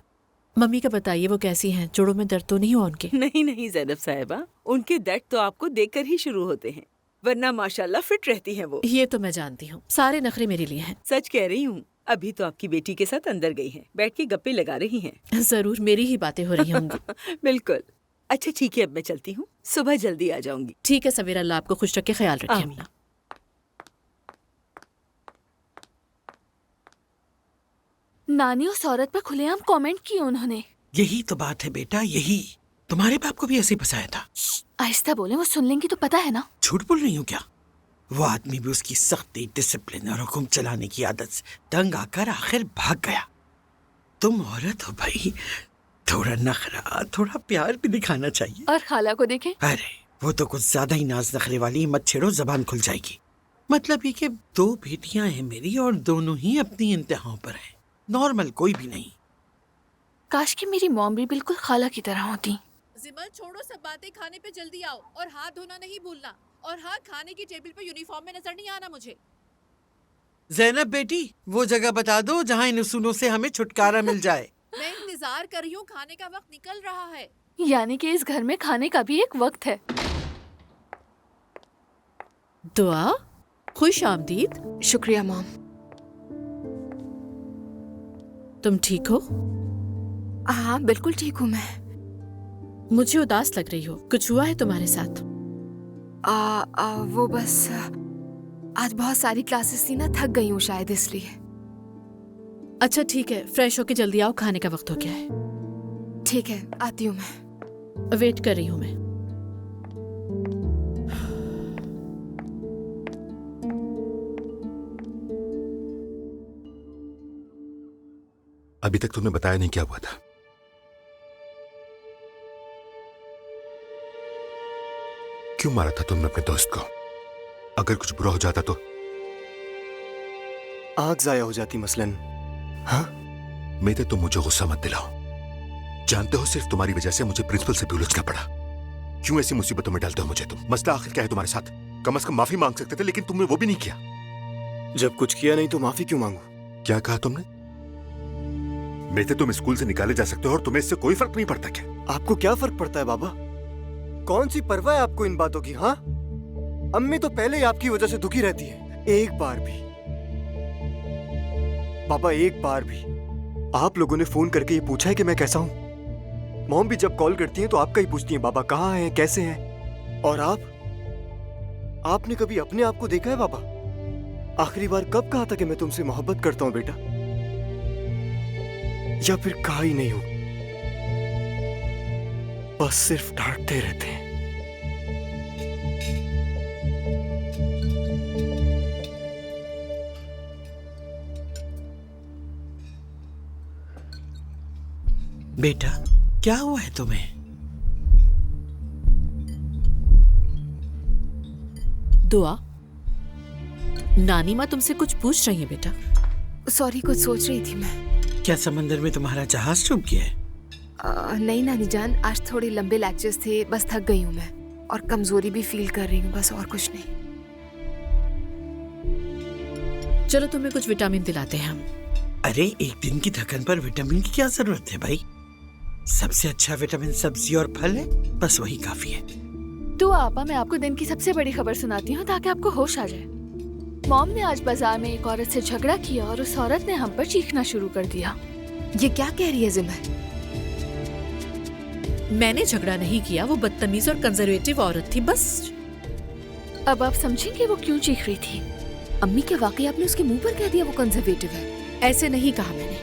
मम्मी का बताइए, वो कैसी हैं? जोड़ों में दर्द तो नहीं हुआ उनके? नहीं नहीं ज़ैनब साहिबा, उनके दर्द तो आपको देखकर ही शुरू होते हैं, वरना माशाल्लाह फिट रहती हैं वो। ये तो मैं जानती हूँ, सारे नखरे मेरे लिए हैं। सच कह रही हूँ, अभी तो आपकी बेटी के साथ अंदर गई हैं, बैठ के गप्पे लगा रही हैं। जरूर मेरी ही बातें हो रही होंगी। बिल्कुल। अच्छा ठीक है, अब मैं चलती हूँ, सुबह जल्दी आ जाऊंगी। ठीक है सवेरा, अल्लाह आपको खुश रखे, ख्याल रखिए अपना। नानी उस औरत पर खुलेआम कमेंट किए उन्होंने। यही तो बात है बेटा, यही। तुम्हारे बाप को भी ऐसे फंसाया था। आहिस्ता बोले, वो सुन लेंगी तो पता है ना। झूठ बोल रही हूँ क्या? वो आदमी भी उसकी सख्ती, डिसिप्लिन और हुक्म चलाने की आदत से तंग आकर आखिर भाग गया। तुम औरत हो भाई, थोड़ा नखरा, थोड़ा प्यार भी दिखाना चाहिए। और खाला को देखें। अरे वो तो कुछ ज्यादा ही नाज नखरे वाली, मत छेड़ो, जबान खुल जाएगी। मतलब ये कि 2 बेटियां हैं मेरी और दोनों ही अपनी इंतहाओं पर हैं, नॉर्मल कोई भी नहीं। काश कि मेरी मॉम भी बिल्कुल खाला की तरह होती। जिमल छोड़ो सब बातें, खाने पे जल्दी आओ और हाथ धोना नहीं भूलना। और हाँ, खाने की टेबल पे यूनिफॉर्म में नजर नहीं आना मुझे। ज़ैनब बेटी, वो जगह बता दो जहाँ इन उसूलों से हमें छुटकारा मिल जाए। मैं इंतजार कर रही हूँ, खाने का वक्त निकल रहा है। यानी कि इस घर में खाने का भी एक वक्त है। दुआ, खुश आमदीद। शुक्रिया मॉम। तुम ठीक हो? हाँ बिल्कुल ठीक हूँ मैं। मुझे उदास लग रही हो, कुछ हुआ है तुम्हारे साथ? वो बस आज बहुत सारी क्लासेस थी ना, थक गई हूँ शायद इसलिए। अच्छा ठीक है, फ्रेश होके जल्दी आओ, खाने का वक्त हो गया है। ठीक है, आती हूँ मैं। वेट कर रही हूँ मैं। अभी तक तुमने बताया नहीं क्या हुआ था। क्यों मारा था तुमने अपने दोस्त को? अगर कुछ बुरा हो जाता तो? आग जाया हो जाती मसलन। हाँ? मेरे तुम मुझे गुस्सा मत दिलाओ। जानते हो सिर्फ तुम्हारी वजह से मुझे प्रिंसिपल से भी उलझना पड़ा। क्यों ऐसी मुसीबतों में डालते हो मुझे तुम? मसला आखिर क्या है तुम्हारे साथ? कम से कम माफी मांग सकते थे, लेकिन तुमने वो भी नहीं किया। जब कुछ किया नहीं तो माफी क्यों मांगू? क्या कहा तुमने? मेरे तुम स्कूल से निकाले जा सकते हो और तुम्हें इससे कोई फर्क नहीं पड़ता क्या? आपको क्या फर्क पड़ता है बाबा? कौन सी परवाह है आपको इन बातों की? हाँ, अम्मी तो पहले ही आपकी वजह से दुखी रहती है। एक बार भी बाबा, एक बार भी आप लोगों ने फोन करके ये पूछा है कि मैं कैसा हूं? मॉम भी जब कॉल करती हैं तो आपका ही पूछती हैं, बाबा कहाँ हैं, कैसे हैं? और आपने कभी अपने आप को देखा है बाबा? आखिरी बार कब कहा था कि मैं तुमसे मोहब्बत करता हूं बेटा? या फिर कहा ही नहीं हूं? बस सिर्फ डांटते रहते हैं। बेटा क्या हुआ है तुम्हें? दुआ, नानी माँ तुमसे कुछ पूछ रही है बेटा। सॉरी, कुछ सोच रही थी मैं। क्या समंदर में तुम्हारा जहाज डूब गया है? नहीं नानी जान, आज थोड़े लंबे लेक्चर्स थे, बस थक गई हूँ मैं और कमजोरी भी फील कर रही हूँ, बस और कुछ नहीं। चलो तुम्हें कुछ विटामिन दिलाते हैं हम। अरे एक दिन की थकन पर विटामिन की क्या जरूरत है भाई? सबसे अच्छा विटामिन सब्जी और फल है, बस वही काफी है। तो आपा, मैं आपको दिन की सबसे बड़ी खबर सुनाती हूँ ताकि आपको होश आ जाए। मॉम ने आज बाजार में एक औरत से झगड़ा किया और उस औरत ने हम पर चीखना शुरू कर दिया। ये क्या कह रही है जिमल? मैंने झगड़ा नहीं किया, वो बदतमीज और कंजर्वेटिव औरत थी बस। अब आप समझेंगे वो क्यों चीख रही थी। अम्मी क्या वाकई आपने उसके मुंह पर कह दिया वो कंजर्वेटिव है? ऐसे नहीं कहा मैंने।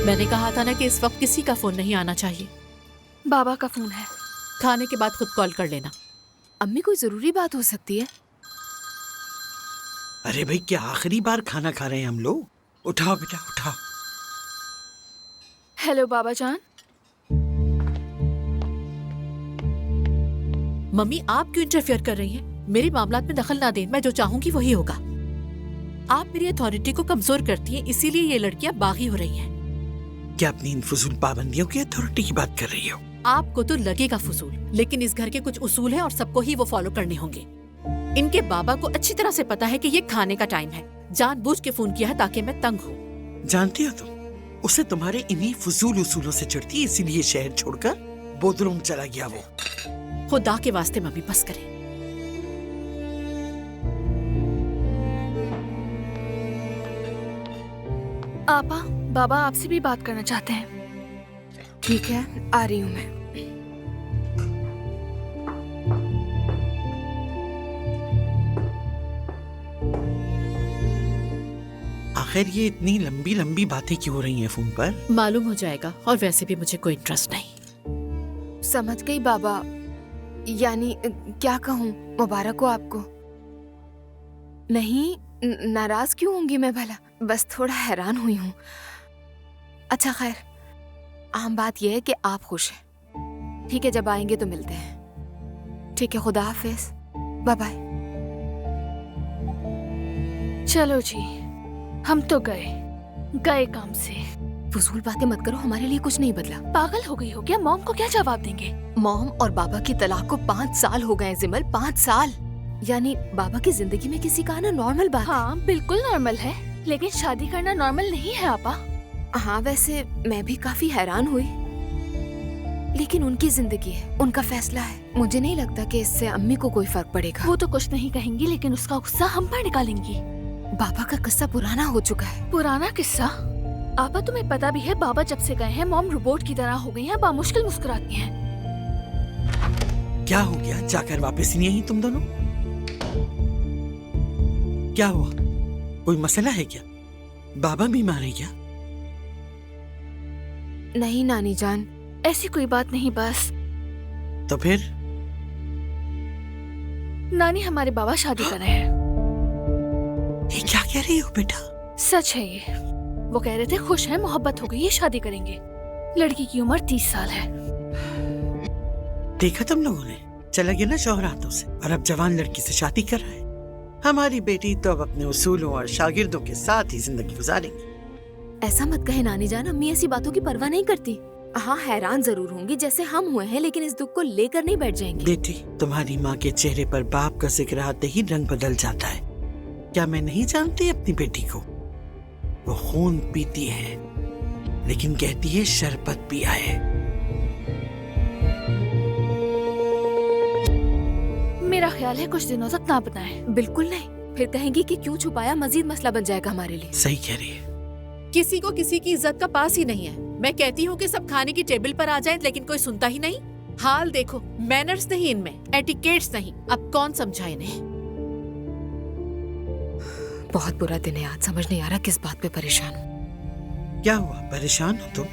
मैंने कहा था ना कि इस वक्त किसी का फोन नहीं आना चाहिए। बाबा का फोन है। खाने के बाद खुद कॉल कर लेना। अम्मी कोई जरूरी बात हो सकती है। अरे भाई क्या आखिरी बार खाना खा रहे हैं हम लोग? उठाओ बेटा उठाओ। हेलो बाबा जान। मम्मी आप क्यों इंटरफेयर कर रही हैं? मेरे मामलात में दखल ना दें, मैं जो चाहूंगी वही होगा। आप मेरी अथॉरिटी को कमजोर करती हैं, इसीलिए ये लड़कियां बागी हो रही हैं। क्या अपनी इन फजूल पाबंदियों की अथॉरिटी की बात कर रही हो? आपको तो लगेगा फजूल, लेकिन इस घर के कुछ उसूल हैं और सबको ही वो फॉलो करने होंगे। इनके बाबा को अच्छी तरह से पता है कि ये खाने का टाइम है। जानबूझ के फोन किया है ताकि मैं तंग हूँ। जानती हो तुम, उसे तुम्हारे इन्हीं फजूल उसूलों से चिढ़ती है, इसीलिए शहर छोड़कर बोधरूम चला गया वो। खुदा के वास्ते मम्मी बस करें। आपा, बाबा आपसे भी बात करना चाहते हैं। ठीक है, आ रही हूँ मैं। आखिर ये इतनी लंबी लंबी बातें क्यों हो रही हैं फोन पर? मालूम हो जाएगा, और वैसे भी मुझे कोई इंटरेस्ट नहीं। समझ गई बाबा, यानी क्या कहूँ, मुबारक हो आपको। नहीं, नाराज क्यों होंगी मैं भला, बस थोड़ा हैरान हुई हूँ। अच्छा खैर, आम बात यह है कि आप खुश हैं। ठीक है, जब आएंगे तो मिलते हैं। ठीक है, खुदा हाफिज, बाय बाय। चलो जी, हम तो गए काम से। फजूल बातें मत करो, हमारे लिए कुछ नहीं बदला। पागल हो गई हो क्या? मॉम को क्या जवाब देंगे? मॉम और बाबा की तलाक को 5 साल हो गए जिमल, 5 साल। यानी बाबा की जिंदगी में किसी का आना नॉर्मल बात है। हाँ बिल्कुल नॉर्मल है, लेकिन शादी करना नॉर्मल नहीं है आपा। हाँ वैसे मैं भी काफी हैरान हुई, लेकिन उनकी जिंदगी है, उनका फैसला है। मुझे नहीं लगता कि इससे अम्मी को कोई फर्क पड़ेगा। वो तो कुछ नहीं कहेंगी, लेकिन उसका गुस्सा हम पर निकालेंगी। बाबा का किस्सा पुराना हो चुका है। पुराना किस्सा? आपा तुम्हें पता भी है, बाबा जब से गए हैं मॉम रोबोट की तरह हो गई हैं, बामुश्किल मुस्कुराती हैं। क्या हो गया, जाकर वापस नहीं आई तुम दोनों? क्या हुआ, कोई मसला है क्या? बाबा बीमार है क्या? नहीं नानी जान, ऐसी कोई बात नहीं, बस। तो फिर? नानी हमारे बाबा शादी कर रहे हैं। ये क्या कह रही हो बेटा? सच है ये। वो कह रहे थे खुश हैं, मोहब्बत हो गई है, शादी करेंगे। लड़की की उम्र 30 साल है। देखा तुम लोगों ने, चला गया ना शौहर हाथों से, और अब जवान लड़की से शादी कर रहा है। हमारी बेटी तो अब अपने उसूलों और शागिर्दों के साथ ही जिंदगी गुजारेंगी। ऐसा मत कहे नानी जान, अम्मी ऐसी बातों की परवाह नहीं करती। हाँ हैरान जरूर होंगी जैसे हम हुए हैं, लेकिन इस दुख को लेकर नहीं बैठ जाएंगी। बेटी, तुम्हारी माँ के चेहरे पर बाप का जिक्र आते ही रंग बदल जाता है। क्या मैं नहीं जानती अपनी बेटी को? वो खून पीती है, लेकिन कहती है शरबत पिया है। मेरा ख्याल है कुछ दिनों तक ना बताएं। बिल्कुल नहीं, फिर कहेंगी कि क्यों छुपाया, मजीद मसला बन जाएगा हमारे लिए। सही कह रही है। किसी को किसी की इज्जत का पास ही नहीं है। मैं कहती हूँ कि सब खाने की टेबल पर आ जाएं, लेकिन कोई सुनता ही नहीं। हाल देखो, मैनर्स नहीं इनमें, एटिकेट्स नहीं। अब कौन समझाए इन्हें? बहुत बुरा दिन है आज, समझ नहीं आ रहा किस बात पे परेशान हूँ। क्या हुआ, परेशान हो तुम?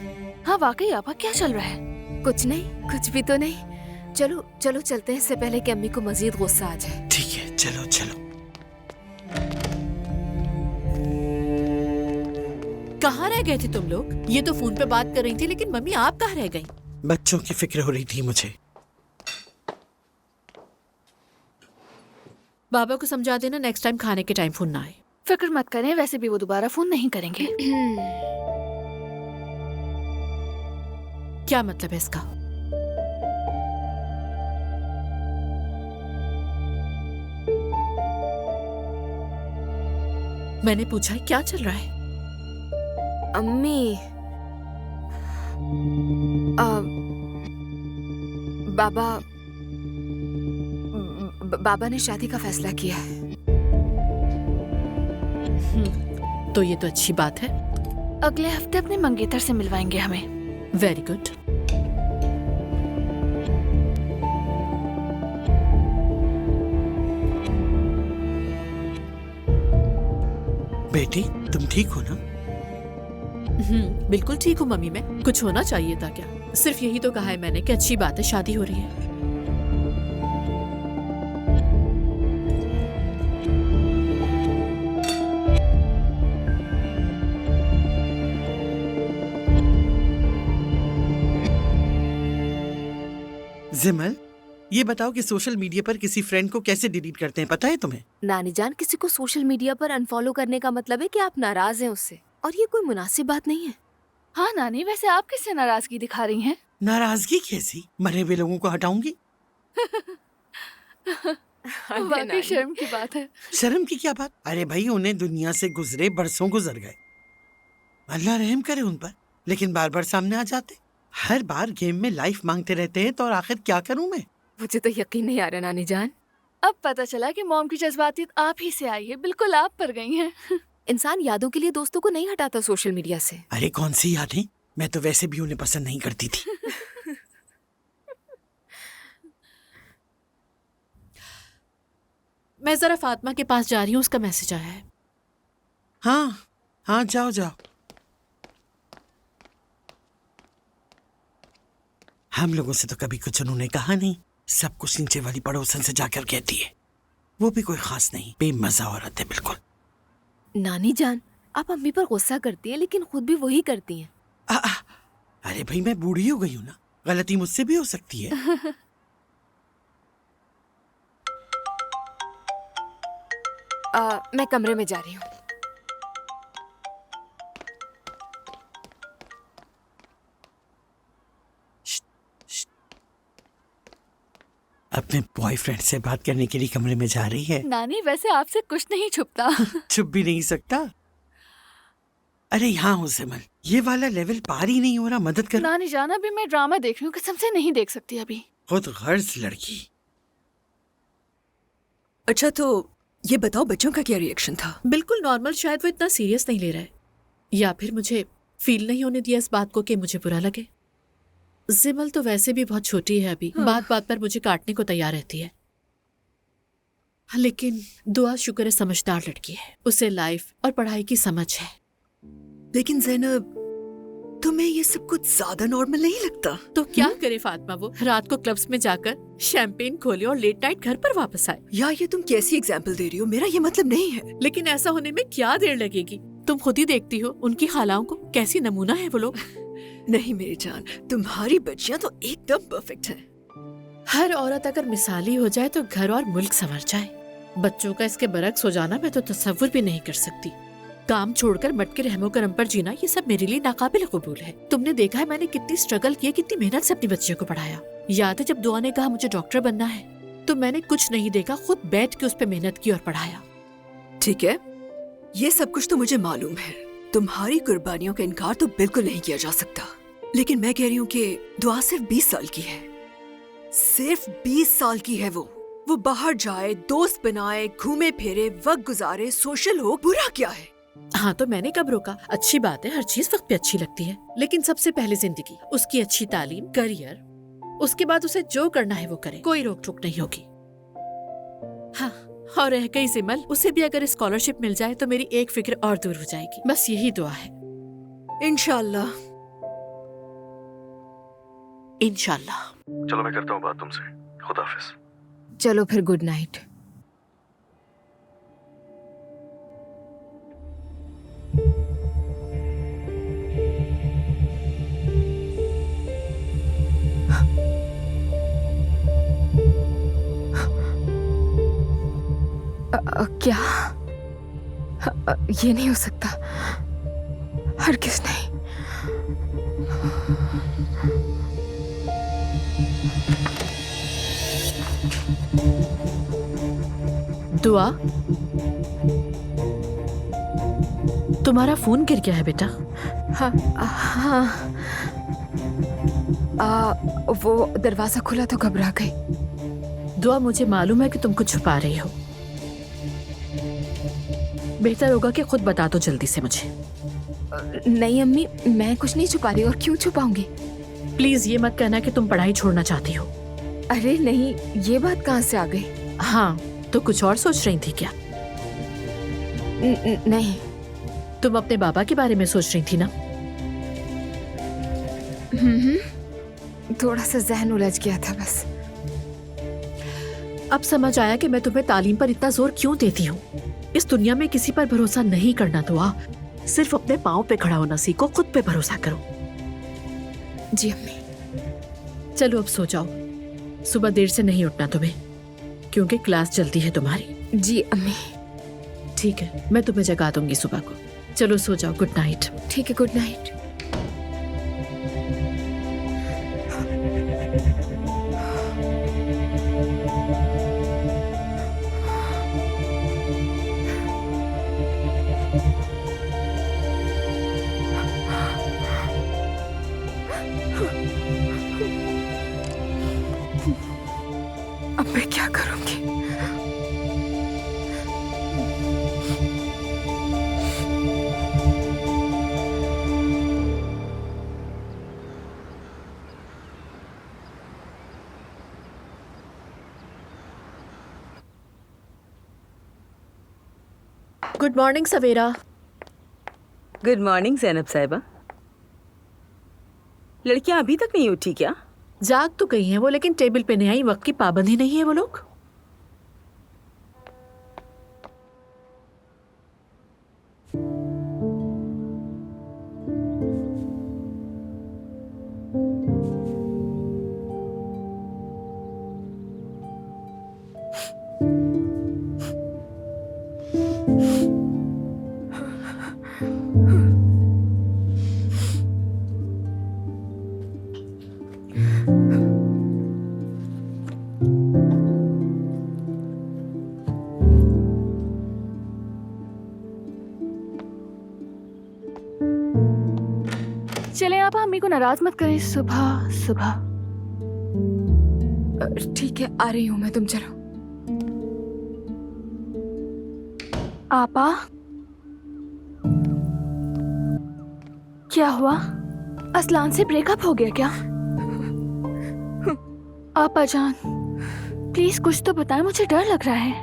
हाँ वाकई आपा, क्या चल रहा है? कुछ नहीं, कुछ भी तो नहीं। चलो चलो चलते हैं, इससे पहले कि अम्मी को मजीद गुस्सा आ जाए। ठीक है, चलो चलो। कहाँ रह गए थे तुम लोग? ये तो फोन पे बात कर रही थी, लेकिन मम्मी आप कहाँ रह गई? बच्चों की फिक्र हो रही थी मुझे। बाबा को समझा देना नेक्स्ट टाइम खाने के टाइम फोन ना आए। फिक्र मत करें, वैसे भी वो दोबारा फोन नहीं करेंगे। क्या मतलब है इसका? मैंने पूछा है क्या चल रहा है? अम्मी, बाबा ने शादी का फैसला किया है। तो ये तो अच्छी बात है। अगले हफ्ते अपने मंगेतर से मिलवाएंगे हमें। Very good. बेटी, तुम ठीक हो ना? बिल्कुल ठीक हूँ मम्मी। मैं कुछ होना चाहिए था क्या? सिर्फ यही तो कहा है मैंने कि अच्छी बात है, शादी हो रही है। जिमल, ये बताओ कि सोशल मीडिया पर किसी फ्रेंड को कैसे डिलीट करते हैं, पता है तुम्हें? नानी जान, किसी को सोशल मीडिया पर अनफॉलो करने का मतलब है कि आप नाराज हैं उससे, और ये कोई मुनासिब बात नहीं है। हाँ नानी, वैसे आप किससे नाराजगी दिखा रही हैं? नाराजगी कैसी? मरे हुए लोगों को हटाऊंगी? वाकई शर्म की बात है। शर्म की क्या बात? अरे भाई, उन्हें दुनिया से गुजरे बरसों गुजर गए, अल्लाह रहम करे उन पर, लेकिन बार बार सामने आ जाते। हर बार गेम में लाइफ मांगते रहते हैं, तो और आखिर क्या करूं मैं? मुझे तो यकीन नहीं आ रहा नानी जान। अब पता चला कि मॉम की जज्बातियत आप ही से आई है, बिल्कुल आप पर गई हैं। इंसान यादों के लिए दोस्तों को नहीं हटाता सोशल मीडिया से। अरे कौन सी यादें, मैं तो वैसे भी उन्हें पसंद नहीं करती थी। मैं जरा फातिमा के पास जा रही हूँ, उसका मैसेज आया है। हाँ हाँ, जाओ जाओ। हम लोगों से तो कभी कुछ उन्होंने कहा नहीं, सब कुछ नीचे वाली पड़ोसन से जाकर कहती है। वो भी कोई खास नहीं, बेमजा औरत है बिल्कुल। नानी जान, आप अम्मी पर गुस्सा करती हैं लेकिन खुद भी वही करती हैं। अरे भाई मैं बूढ़ी हो गई हूँ ना, गलती मुझसे भी हो सकती है। मैं कमरे में जा रही हूँ। अपने बॉयफ्रेंड से बात करने के लिए कमरे में जा रही है। नानी वैसे आपसे कुछ नहीं छुपता। छुप भी नहीं सकता। अरे यहाँ हो सिमल, ये वाला लेवल पार ही नहीं हो रहा, मदद कर। नानी जान, अभी मैं ड्रामा देख रही हूँ, कसम से नहीं देख सकती अभी। खुद गर्ज लड़की। अच्छा तो ये बताओ बच्चों का क्या रिएक्शन था? बिल्कुल नॉर्मल, शायद वो इतना सीरियस नहीं ले रहा है, या फिर मुझे फील नहीं होने दिया इस बात को कि मुझे बुरा लगे। जिमल तो वैसे भी बहुत छोटी है अभी, बात बात पर मुझे काटने को तैयार रहती है। लेकिन दुआ शुक्र है समझदार लड़की है, उसे लाइफ और पढ़ाई की समझ है। लेकिन जैनब, तुम्हें ये सब कुछ ज्यादा नॉर्मल नहीं लगता? तो क्या करे फातिमा, वो रात को क्लब्स में जाकर शैंपेन खोले और लेट नाइट घर पर वापस आए। यार ये तुम कैसी एग्जाम्पल दे रही हो, मेरा ये मतलब नहीं है। लेकिन ऐसा होने में क्या देर लगेगी? तुम खुद ही देखती हो उनकी खालाओं को, कैसी नमूना है वो लोग। नहीं मेरी जान, तुम्हारी बच्चियां तो एकदम परफेक्ट हैं। हर औरत अगर मिसाली हो जाए तो घर और मुल्क संवर जाए। बच्चों का इसके बरक्स हो जाना मैं तो तसव्वुर भी नहीं कर सकती। काम छोड़कर मटके रहमो करम पर जीना, ये सब मेरे लिए नाकाबिल कबूल है। तुमने देखा है मैंने कितनी स्ट्रगल की, कितनी मेहनत से अपनी बच्चियों को पढ़ाया। याद है जब दुआ ने कहा मुझे डॉक्टर बनना है, तो मैंने कुछ नहीं देखा, खुद बैठ के उस पर मेहनत की और पढ़ाया। ठीक है, ये सब कुछ तो मुझे मालूम है, तुम्हारी कुर्बानियों का इनकार तो बिल्कुल नहीं किया जा सकता। लेकिन मैं कह रही हूँ कि दुआ सिर्फ 20 साल की है, सिर्फ 20 साल की है। वो बाहर जाए, दोस्त बनाए, घूमे फिरे, वक्त गुजारे, सोशल हो, बुरा क्या है? हाँ तो मैंने कब रोका? अच्छी बात है, हर चीज वक्त पे अच्छी लगती है, लेकिन सबसे पहले जिंदगी, उसकी अच्छी तालीम, करियर, उसके बाद उसे जो करना है वो करे, कोई रोक टोक नहीं होगी। हाँ, और रह गई जिमल, उसे भी अगर स्कॉलरशिप मिल जाए तो मेरी एक फिक्र और दूर हो जाएगी। बस यही दुआ है। इंशाल्लाह। इंशाल्लाह। चलो मैं करता हूँ बात तुमसे। खुदा हाफिज। चलो फिर, गुड नाइट। क्या? ये नहीं हो सकता, हरगिज़ नहीं। दुआ, तुम्हारा फोन गिर गया है बेटा। हाँ हाँ, वो दरवाजा खुला तो घबरा गई। दुआ, मुझे मालूम है कि तुम कुछ छुपा रही हो, बेहतर होगा कि खुद बता दो जल्दी से मुझे। नहीं अम्मी, मैं कुछ नहीं छुपा रही, और क्यों छुपाऊंगी? प्लीज ये मत कहना कि तुम पढ़ाई छोड़ना चाहती हो। अरे नहीं, ये बात कहाँ से आ गई? हाँ तो कुछ और सोच रही थी क्या? नहीं। तुम अपने बाबा के बारे में सोच रही थी ना? थोड़ा सा जहन उलझ गया था बस। अब समझ आया कि मैं तुम्हें तालीम पर इतना जोर क्यों देती हूँ। इस दुनिया में किसी पर भरोसा नहीं करना दुआ, सिर्फ अपने पाँव पे खड़ा होना सीखो, खुद पे भरोसा करो। जी अम्मी। चलो अब सो जाओ, सुबह देर से नहीं उठना तुम्हें, क्योंकि क्लास जल्दी है तुम्हारी। जी अम्मी। ठीक है, मैं तुम्हें जगा दूंगी सुबह को। चलो सो जाओ, गुड नाइट। ठीक है, गुड नाइट। अब मैं क्या करूंगी? गुड मॉर्निंग सवेरा। गुड मॉर्निंग जैनब साहिबा। लड़कियां अभी तक नहीं उठी क्या? जाग तो गई हैं वो, लेकिन टेबल पे नहीं आई। वक्त की पाबंदी नहीं है वो लोग। चले आप अम्मी को नाराज मत करें सुबह सुबह। ठीक है, आ रही हूँ मैं, तुम चलो। आपा क्या हुआ? असलान से ब्रेकअप हो गया क्या? आपा जान प्लीज कुछ तो बताएं, मुझे डर लग रहा है।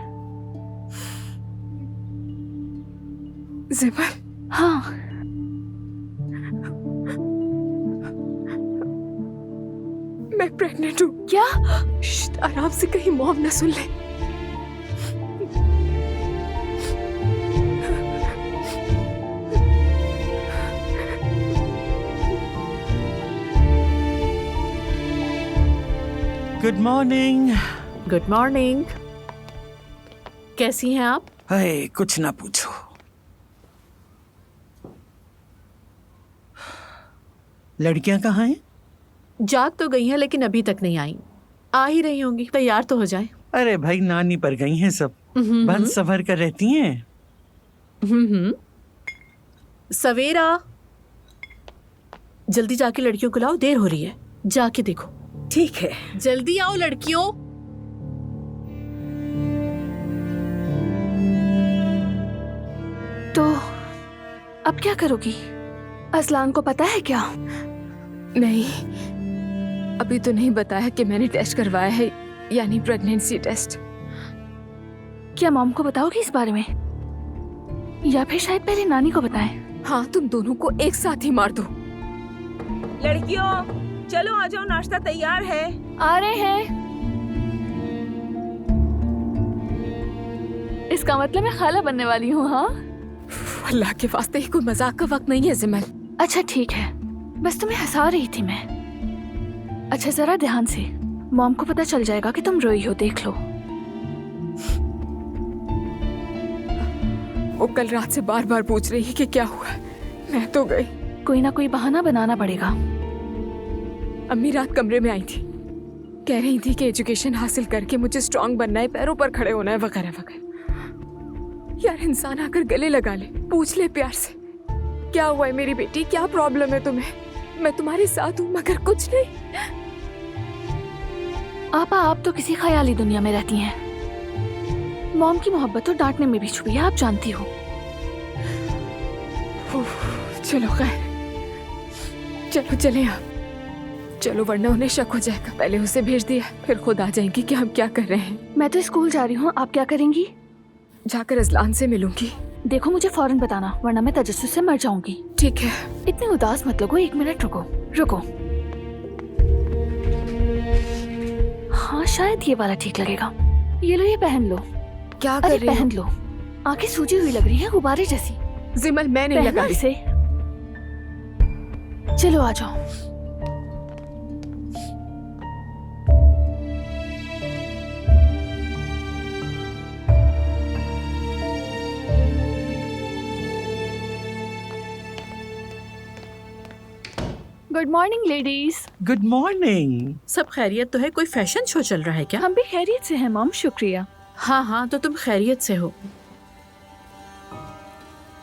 ज़िमल। हाँ मैं प्रेग्नेंट हूँ। क्या? आराम से, कहीं मॉम न सुन ले। Good morning. Good morning. कैसी हैं आप? हाय, कुछ ना पूछो। लड़कियां कहाँ हैं? जाग तो गई हैं लेकिन अभी तक नहीं आई। आ ही रही होंगी, तैयार तो हो जाए। अरे भाई, नानी पर गई हैं सब। बन सवर कर रहती हैं। सवेरा, जल्दी जाके लड़कियों को लाओ, देर हो रही है। जाके देखो। ठीक है, जल्दी आओ लड़कियों। तो अब क्या करोगी? असलान को पता है क्या? नहीं, अभी तो नहीं बताया कि मैंने टेस्ट करवाया है, यानी प्रेगनेंसी टेस्ट। क्या मॉम को बताओगी इस बारे में, या फिर शायद पहले नानी को बताएं? हाँ, तुम दोनों को एक साथ ही मार दो। लड़कियों चलो आ जाओ, नाश्ता तैयार है। आ रहे हैं। इसका मतलब मैं खाला बनने वाली हूँ। हाँ, अल्लाह के वास्ते, कोई मजाक का वक्त नहीं है ज़िमल। अच्छा ठीक है, बस तुम्हें हंसा रही थी मैं। अच्छा जरा ध्यान से, मॉम को पता चल जाएगा कि तुम रोई हो, देख लो। वो कल रात से बार बार पूछ रही है कि क्या हुआ। मैं तो गई। कोई ना कोई बहाना बनाना पड़ेगा। अम्मी रात कमरे में आई थी, कह रही थी कि एजुकेशन हासिल करके मुझे स्ट्रांग बनना है, पैरों पर खड़े होना है, वगैरह वगैरह। यार, इंसान आकर गले लगा ले, पूछ ले प्यार से, क्या हुआ है मेरी बेटी, क्या प्रॉब्लम है तुम्हें? मैं तुम्हारे साथ हूँ, मगर कुछ नहीं। आपा, आप तो किसी ख्याली दुनिया में रहती हैं। मॉम की मोहब्बत तो डांटने में भी छुपी है, आप जानती हो। चलो खैर, चलो चले आप। चलो, वरना उन्हें शक हो जाएगा। पहले उसे भेज दिया, फिर खुद आ जाएंगी कि हम क्या कर रहे हैं। मैं तो स्कूल जा रही हूँ, आप क्या करेंगी? जाकर अजलान से मिलूंगी। देखो मुझे फौरन बताना, वरना मैं तजस्सुस से मर जाऊंगी। ठीक है। इतने उदास मत लगो, 1 मिनट रुको रुको। हाँ, शायद ये वाला ठीक लगेगा। ये लो, ये पहन लो। क्या कर रही हो? पहन लो। आंखें सूजी हुई लग रही है, गुब्बारे जैसी। ज़िमल, मैं नहीं लगा से। चलो आ जाओ। Good morning ladies. Good morning. सब खैरियत तो है? कोई फैशन शो चल रहा है क्या? हम भी खैरियत से हैं मॉम, शुक्रिया। हाँ हाँ, तो तुम खैरियत से हो।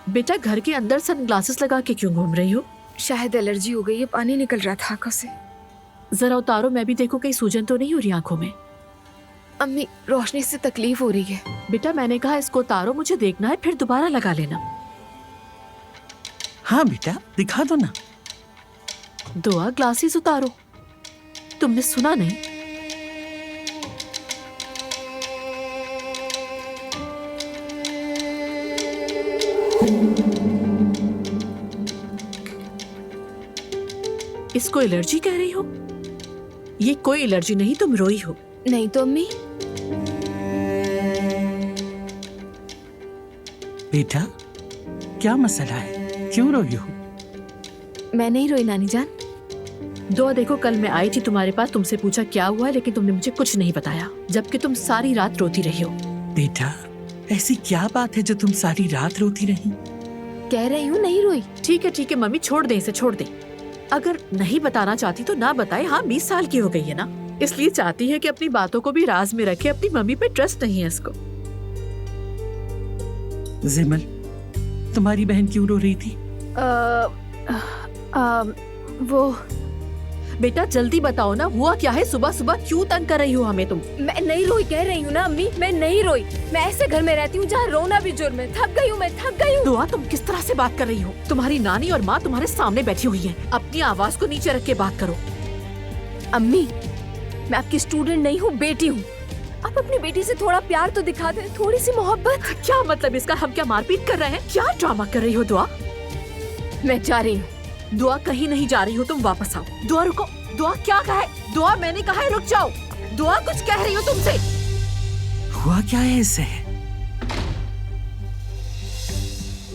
बेटा, घर के अंदर सनग्लासेस लगा के क्यों घूम रही हो? शायद एलर्जी हो गई है, पानी निकल रहा था आंखों से। जरा उतारो, मैं भी देखो कहीं सूजन तो नहीं हो रही आंखों में। अम्मी, रोशनी से तकलीफ हो रही है। बेटा, मैंने कहा इसको उतारो, मुझे देखना है, फिर दोबारा लगा लेना। हाँ बेटा, दिखा दो ना। दुआ, ग्लासेस उतारो। तुमने सुना नहीं? इसको एलर्जी कह रही हो? ये कोई एलर्जी नहीं, तुम रोई हो। नहीं तो अम्मी। बेटा क्या मसला है, क्यों रोई हो? मैं नहीं रोई नानी जान। दुआ देखो, कल मैं आई थी तुम्हारे पास, तुमसे पूछा क्या हुआ है, लेकिन तुमने मुझे कुछ नहीं बताया, जबकि तुम सारी रात रोती रही हो। बेटा ऐसी क्या बात है जो तुम सारी रात रोती रही? कह रही हूँ नहीं रोई। ठीक है मम्मी, छोड़ दे इसे, छोड़ दे। अगर नहीं बताना चाहती तो ना बताए। हाँ 20 साल की हो गई है ना, इसलिए चाहती है कि अपनी बातों को भी राज में रखे। अपनी मम्मी पे ट्रस्ट नहीं है इसको। जिमल, तुम्हारी बहन क्यों रो रही थी? वो बेटा जल्दी बताओ ना, हुआ क्या है? सुबह सुबह क्यों तंग कर रही हो हमें तुम? मैं नहीं रोई कह रही हूँ ना अम्मी, मैं नहीं रोई। मैं ऐसे घर में रहती हूँ जहाँ रोना भी जुर्म है। थक गई हूँ, मैं थक गई हूँ। दुआ तुम किस तरह से बात कर रही हो? तुम्हारी नानी और माँ तुम्हारे सामने बैठी हुई हैं। अपनी आवाज को नीचे रख के बात करो। अम्मी मैं आपकी स्टूडेंट नहीं हूँ, बेटी हूँ। आप अपनी बेटी से थोड़ा प्यार तो दिखा दें, थोड़ी सी मोहब्बत। क्या मतलब इसका? हम क्या मारपीट कर रहे हैं? क्या ड्रामा कर रही हो दुआ? मैं जा रही हूँ। दुआ कहीं नहीं जा रही हो, तुम वापस आओ। दुआ रुको। दुआ क्या कहा है? दुआ मैंने कहा है रुक जाओ। दुआ कुछ कह रही हो तुमसे? हुआ क्या है इसे?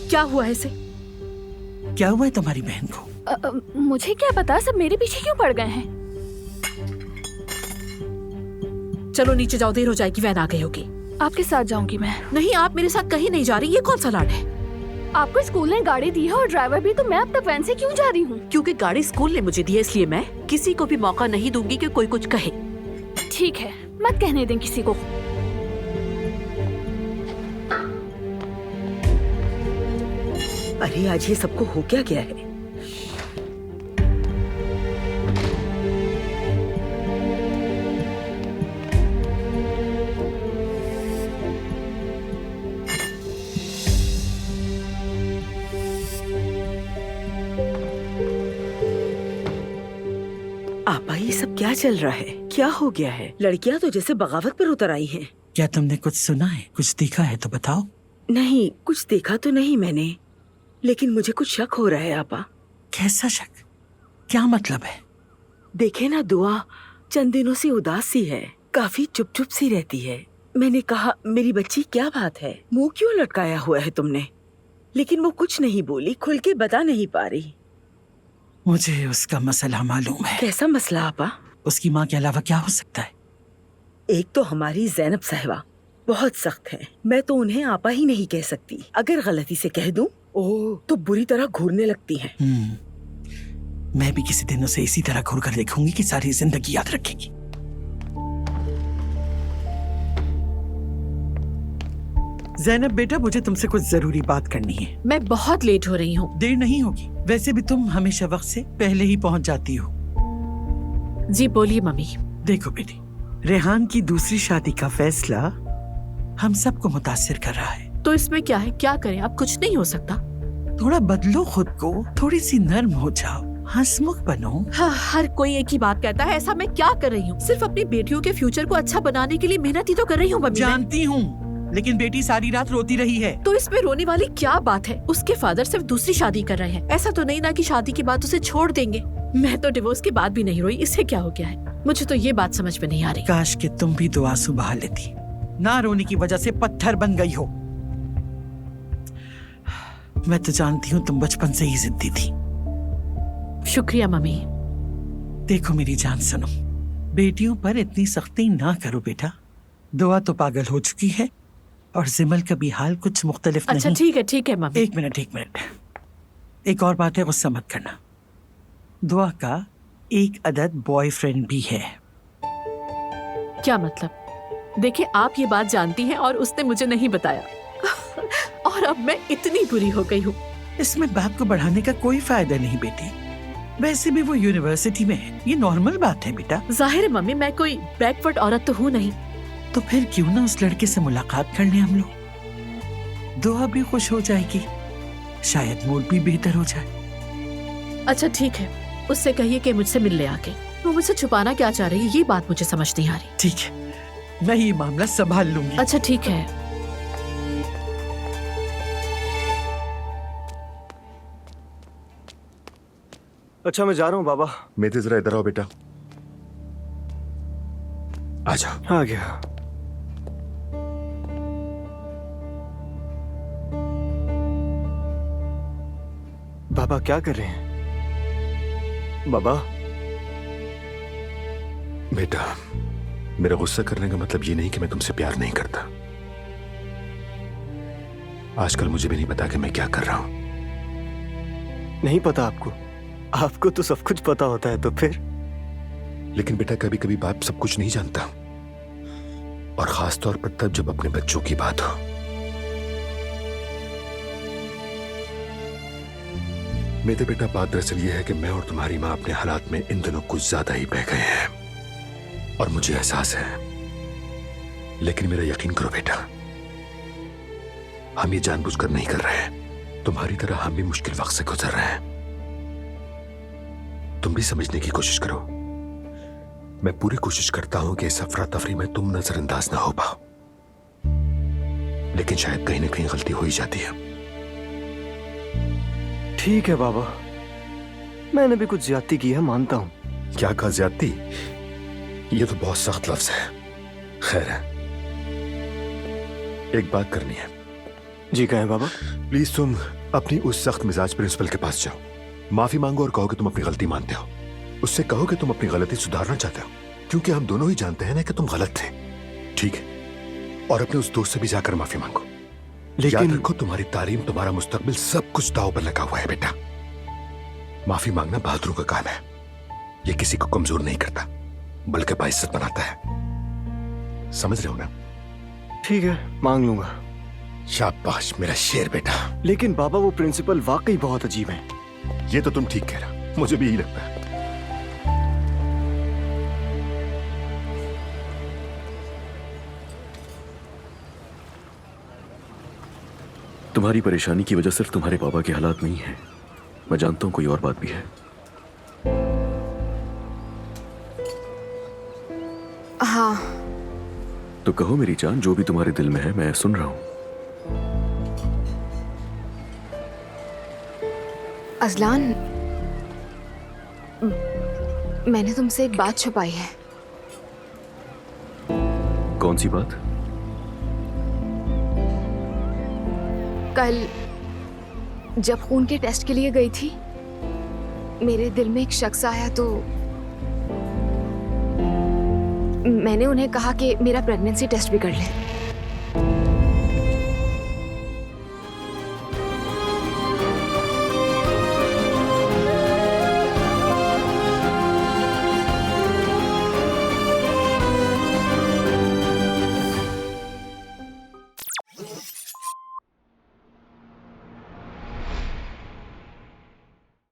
क्या हुआ है इसे? क्या हुआ है तुम्हारी बहन को? मुझे क्या पता, सब मेरे पीछे क्यों पड़ गए हैं? चलो नीचे जाओ, देर हो जाएगी, वैन आ गई होगी। आपके साथ जाऊंगी मैं। नहीं, आप मेरे साथ कहीं नहीं जा रही। ये कौन सा लाड है? आपको स्कूल ने गाड़ी दी है और ड्राइवर भी, तो मैं अब तक वैन से क्यों जा रही हूँ? क्योंकि गाड़ी स्कूल ने मुझे दी है, इसलिए मैं किसी को भी मौका नहीं दूंगी कि कोई कुछ कहे। ठीक है, मत कहने दें किसी को। अरे आज ये सबको हो क्या गया है? आपा ये सब क्या चल रहा है? क्या हो गया है? लड़कियां तो जैसे बगावत पर उतर आई हैं। क्या तुमने कुछ सुना है, कुछ देखा है तो बताओ। नहीं, कुछ देखा तो नहीं मैंने, लेकिन मुझे कुछ शक हो रहा है आपा। कैसा शक? क्या मतलब है? देखे ना, दुआ चंद दिनों से उदास सी है, काफी चुप चुप सी रहती है। मैंने कहा मेरी बच्ची क्या बात है, मुंह क्यों लटकाया हुआ है तुमने? लेकिन वो कुछ नहीं बोली, खुल के बता नहीं पा रही। मुझे उसका मसला मालूम है। कैसा मसला आपा? उसकी माँ के अलावा क्या हो सकता है? एक तो हमारी जैनब साहिबा बहुत सख्त है, मैं तो उन्हें आपा ही नहीं कह सकती। अगर गलती से कह दूं, ओह तो बुरी तरह घूरने लगती हैं। मैं भी किसी दिन उसे इसी तरह घूर कर देखूंगी कि सारी जिंदगी याद रखेगी। जैनब बेटा, मुझे तुमसे कुछ जरूरी बात करनी है। मैं बहुत लेट हो रही हूँ। देर नहीं होगी, वैसे भी तुम हमेशा वक्त से पहले ही पहुँच जाती हो। जी बोलिए मम्मी। देखो बेटी, रेहान की दूसरी शादी का फैसला हम सबको मुतासिर कर रहा है। तो इसमें क्या है? क्या करें? अब कुछ नहीं हो सकता। थोड़ा बदलो खुद को, थोड़ी सी नर्म हो जाओ, हंसमुख बनो। हाँ, हर कोई एक ही बात कहता है, ऐसा मैं क्या कर रही हूँ? सिर्फ अपनी बेटियों के फ्यूचर को अच्छा बनाने के लिए मेहनत ही तो कर रही हूँ मम्मी। जानती हूँ, लेकिन बेटी सारी रात रोती रही है। तो इसमें रोने वाली क्या बात है? उसके फादर सिर्फ दूसरी शादी कर रहे हैं। ऐसा तो नहीं ना कि शादी के बाद उसे छोड़ देंगे। मैं तो डिवोर्स के बाद भी नहीं रोई, इससे क्या हो गया है? मुझे तो ये बात समझ में नहीं आ रही। काश कि तुम भी दो आंसू बहा लेती, ना रोने की वजह से पत्थर बन गई हो। मैं तो जानती हूँ तुम बचपन से ही जिद्दी थी। शुक्रिया मम्मी। देखो मेरी जान, सुनो, बेटियों पर इतनी सख्ती ना करो बेटा। दुआ तो पागल हो चुकी है और जिमल का भी हाल कुछ मुख्तलिफ नहीं। अच्छा ठीक है मम्मी। एक मिनट। एक और बात है, गुस्सा मत करना। दुआ का एक अदद बॉयफ्रेंड भी है। क्या मतलब? देखिए, आप ये बात जानती हैं और उसने मुझे नहीं बताया और अब मैं इतनी बुरी हो गई हूँ। इसमें बात को बढ़ाने का कोई फायदा नहीं बेटी। वैसे भी वो यूनिवर्सिटी में है, ये नॉर्मल बात है बेटा। जाहिर है मम्मी, मैं कोई बैकवर्ड औरत तो हूँ नहीं। तो फिर क्यों ना उस लड़के से मुलाकात कर लें हम लोग। दुआ भी खुश हो जाएगी, शायद मूड भी बेहतर हो जाए। अच्छा ठीक है, उससे कहिए कि मुझसे मिल ले आके। वो मुझसे छुपाना क्या चाह रही है, ये बात मुझे समझ नहीं आ रही। ठीक है, मैं ये मामला संभाल लूंगी। अच्छा ठीक है। अच्छा मैं जा रहा हूँ बाबा। मैं तो जरा इधर आओ बेटा। आ जाओ। आ गया। बाबा क्या कर रहे हैं? बाबा। बेटा, मेरा गुस्सा करने का मतलब ये नहीं कि मैं तुमसे प्यार नहीं करता। आजकल मुझे भी नहीं पता कि मैं क्या कर रहा हूं। नहीं पता आपको? आपको तो सब कुछ पता होता है, तो फिर? लेकिन बेटा, कभी कभी बाप सब कुछ नहीं जानता, और खास तौर पर तब जब अपने बच्चों की बात हो। मेरे बेटा, बात दरअसल ये है कि मैं और तुम्हारी माँ अपने हालात में इन दिनों कुछ ज्यादा ही बह गए हैं, और मुझे एहसास है। लेकिन मेरा यकीन करो बेटा, हम ये जानबूझकर नहीं कर रहे हैं। तुम्हारी तरह हम भी मुश्किल वक्त से गुजर रहे हैं। तुम भी समझने की कोशिश करो। मैं पूरी कोशिश करता हूं कि इस अफरा तफरी में तुम नजरअंदाज ना हो पाओ, लेकिन शायद कहीं ना कहीं गलती हो ही जाती है। ठीक है बाबा, मैंने भी कुछ ज्यादती की है, मानता हूं। क्या कहा ज्यादती? ये तो बहुत सख्त लफ्ज है। खैर है, एक बात करनी है। जी कहें बाबा। प्लीज तुम अपनी उस सख्त मिजाज प्रिंसिपल के पास जाओ, माफी मांगो और कहो कि तुम अपनी गलती मानते हो। उससे कहो कि तुम अपनी गलती सुधारना चाहते हो, क्योंकि हम दोनों ही जानते हैं ना कि तुम गलत थे। ठीक है? और अपने उस दोस्त से भी जाकर माफी मांगो। लेकिन याद रखो, तुम्हारी तालीम, तुम्हारा मुस्तकबिल, सब कुछ दांव पर लगा हुआ है बेटा। माफी मांगना बहादुरों का काम है। ये किसी को कमजोर नहीं करता, बल्कि बाइज्जत बनाता है। समझ रहे हो ना? ठीक है, मांग लूंगा। शाबाश मेरा शेर बेटा। लेकिन बाबा, वो प्रिंसिपल वाकई बहुत अजीब है। ये तो तुम ठीक कह रहा, मुझे भी यही लगता है। तुम्हारी परेशानी की वजह सिर्फ तुम्हारे पापा के हालात नहीं है। मैं जानता हूं कोई और बात भी है। हाँ। तो कहो मेरी जान, जो भी तुम्हारे दिल में है, मैं सुन रहा हूं। अजलान, मैंने तुमसे एक बात छुपाई है। कौन सी बात? कल जब खून के टेस्ट के लिए गई थी, मेरे दिल में एक शख्स आया, तो मैंने उन्हें कहा कि मेरा प्रेगनेंसी टेस्ट भी कर लें।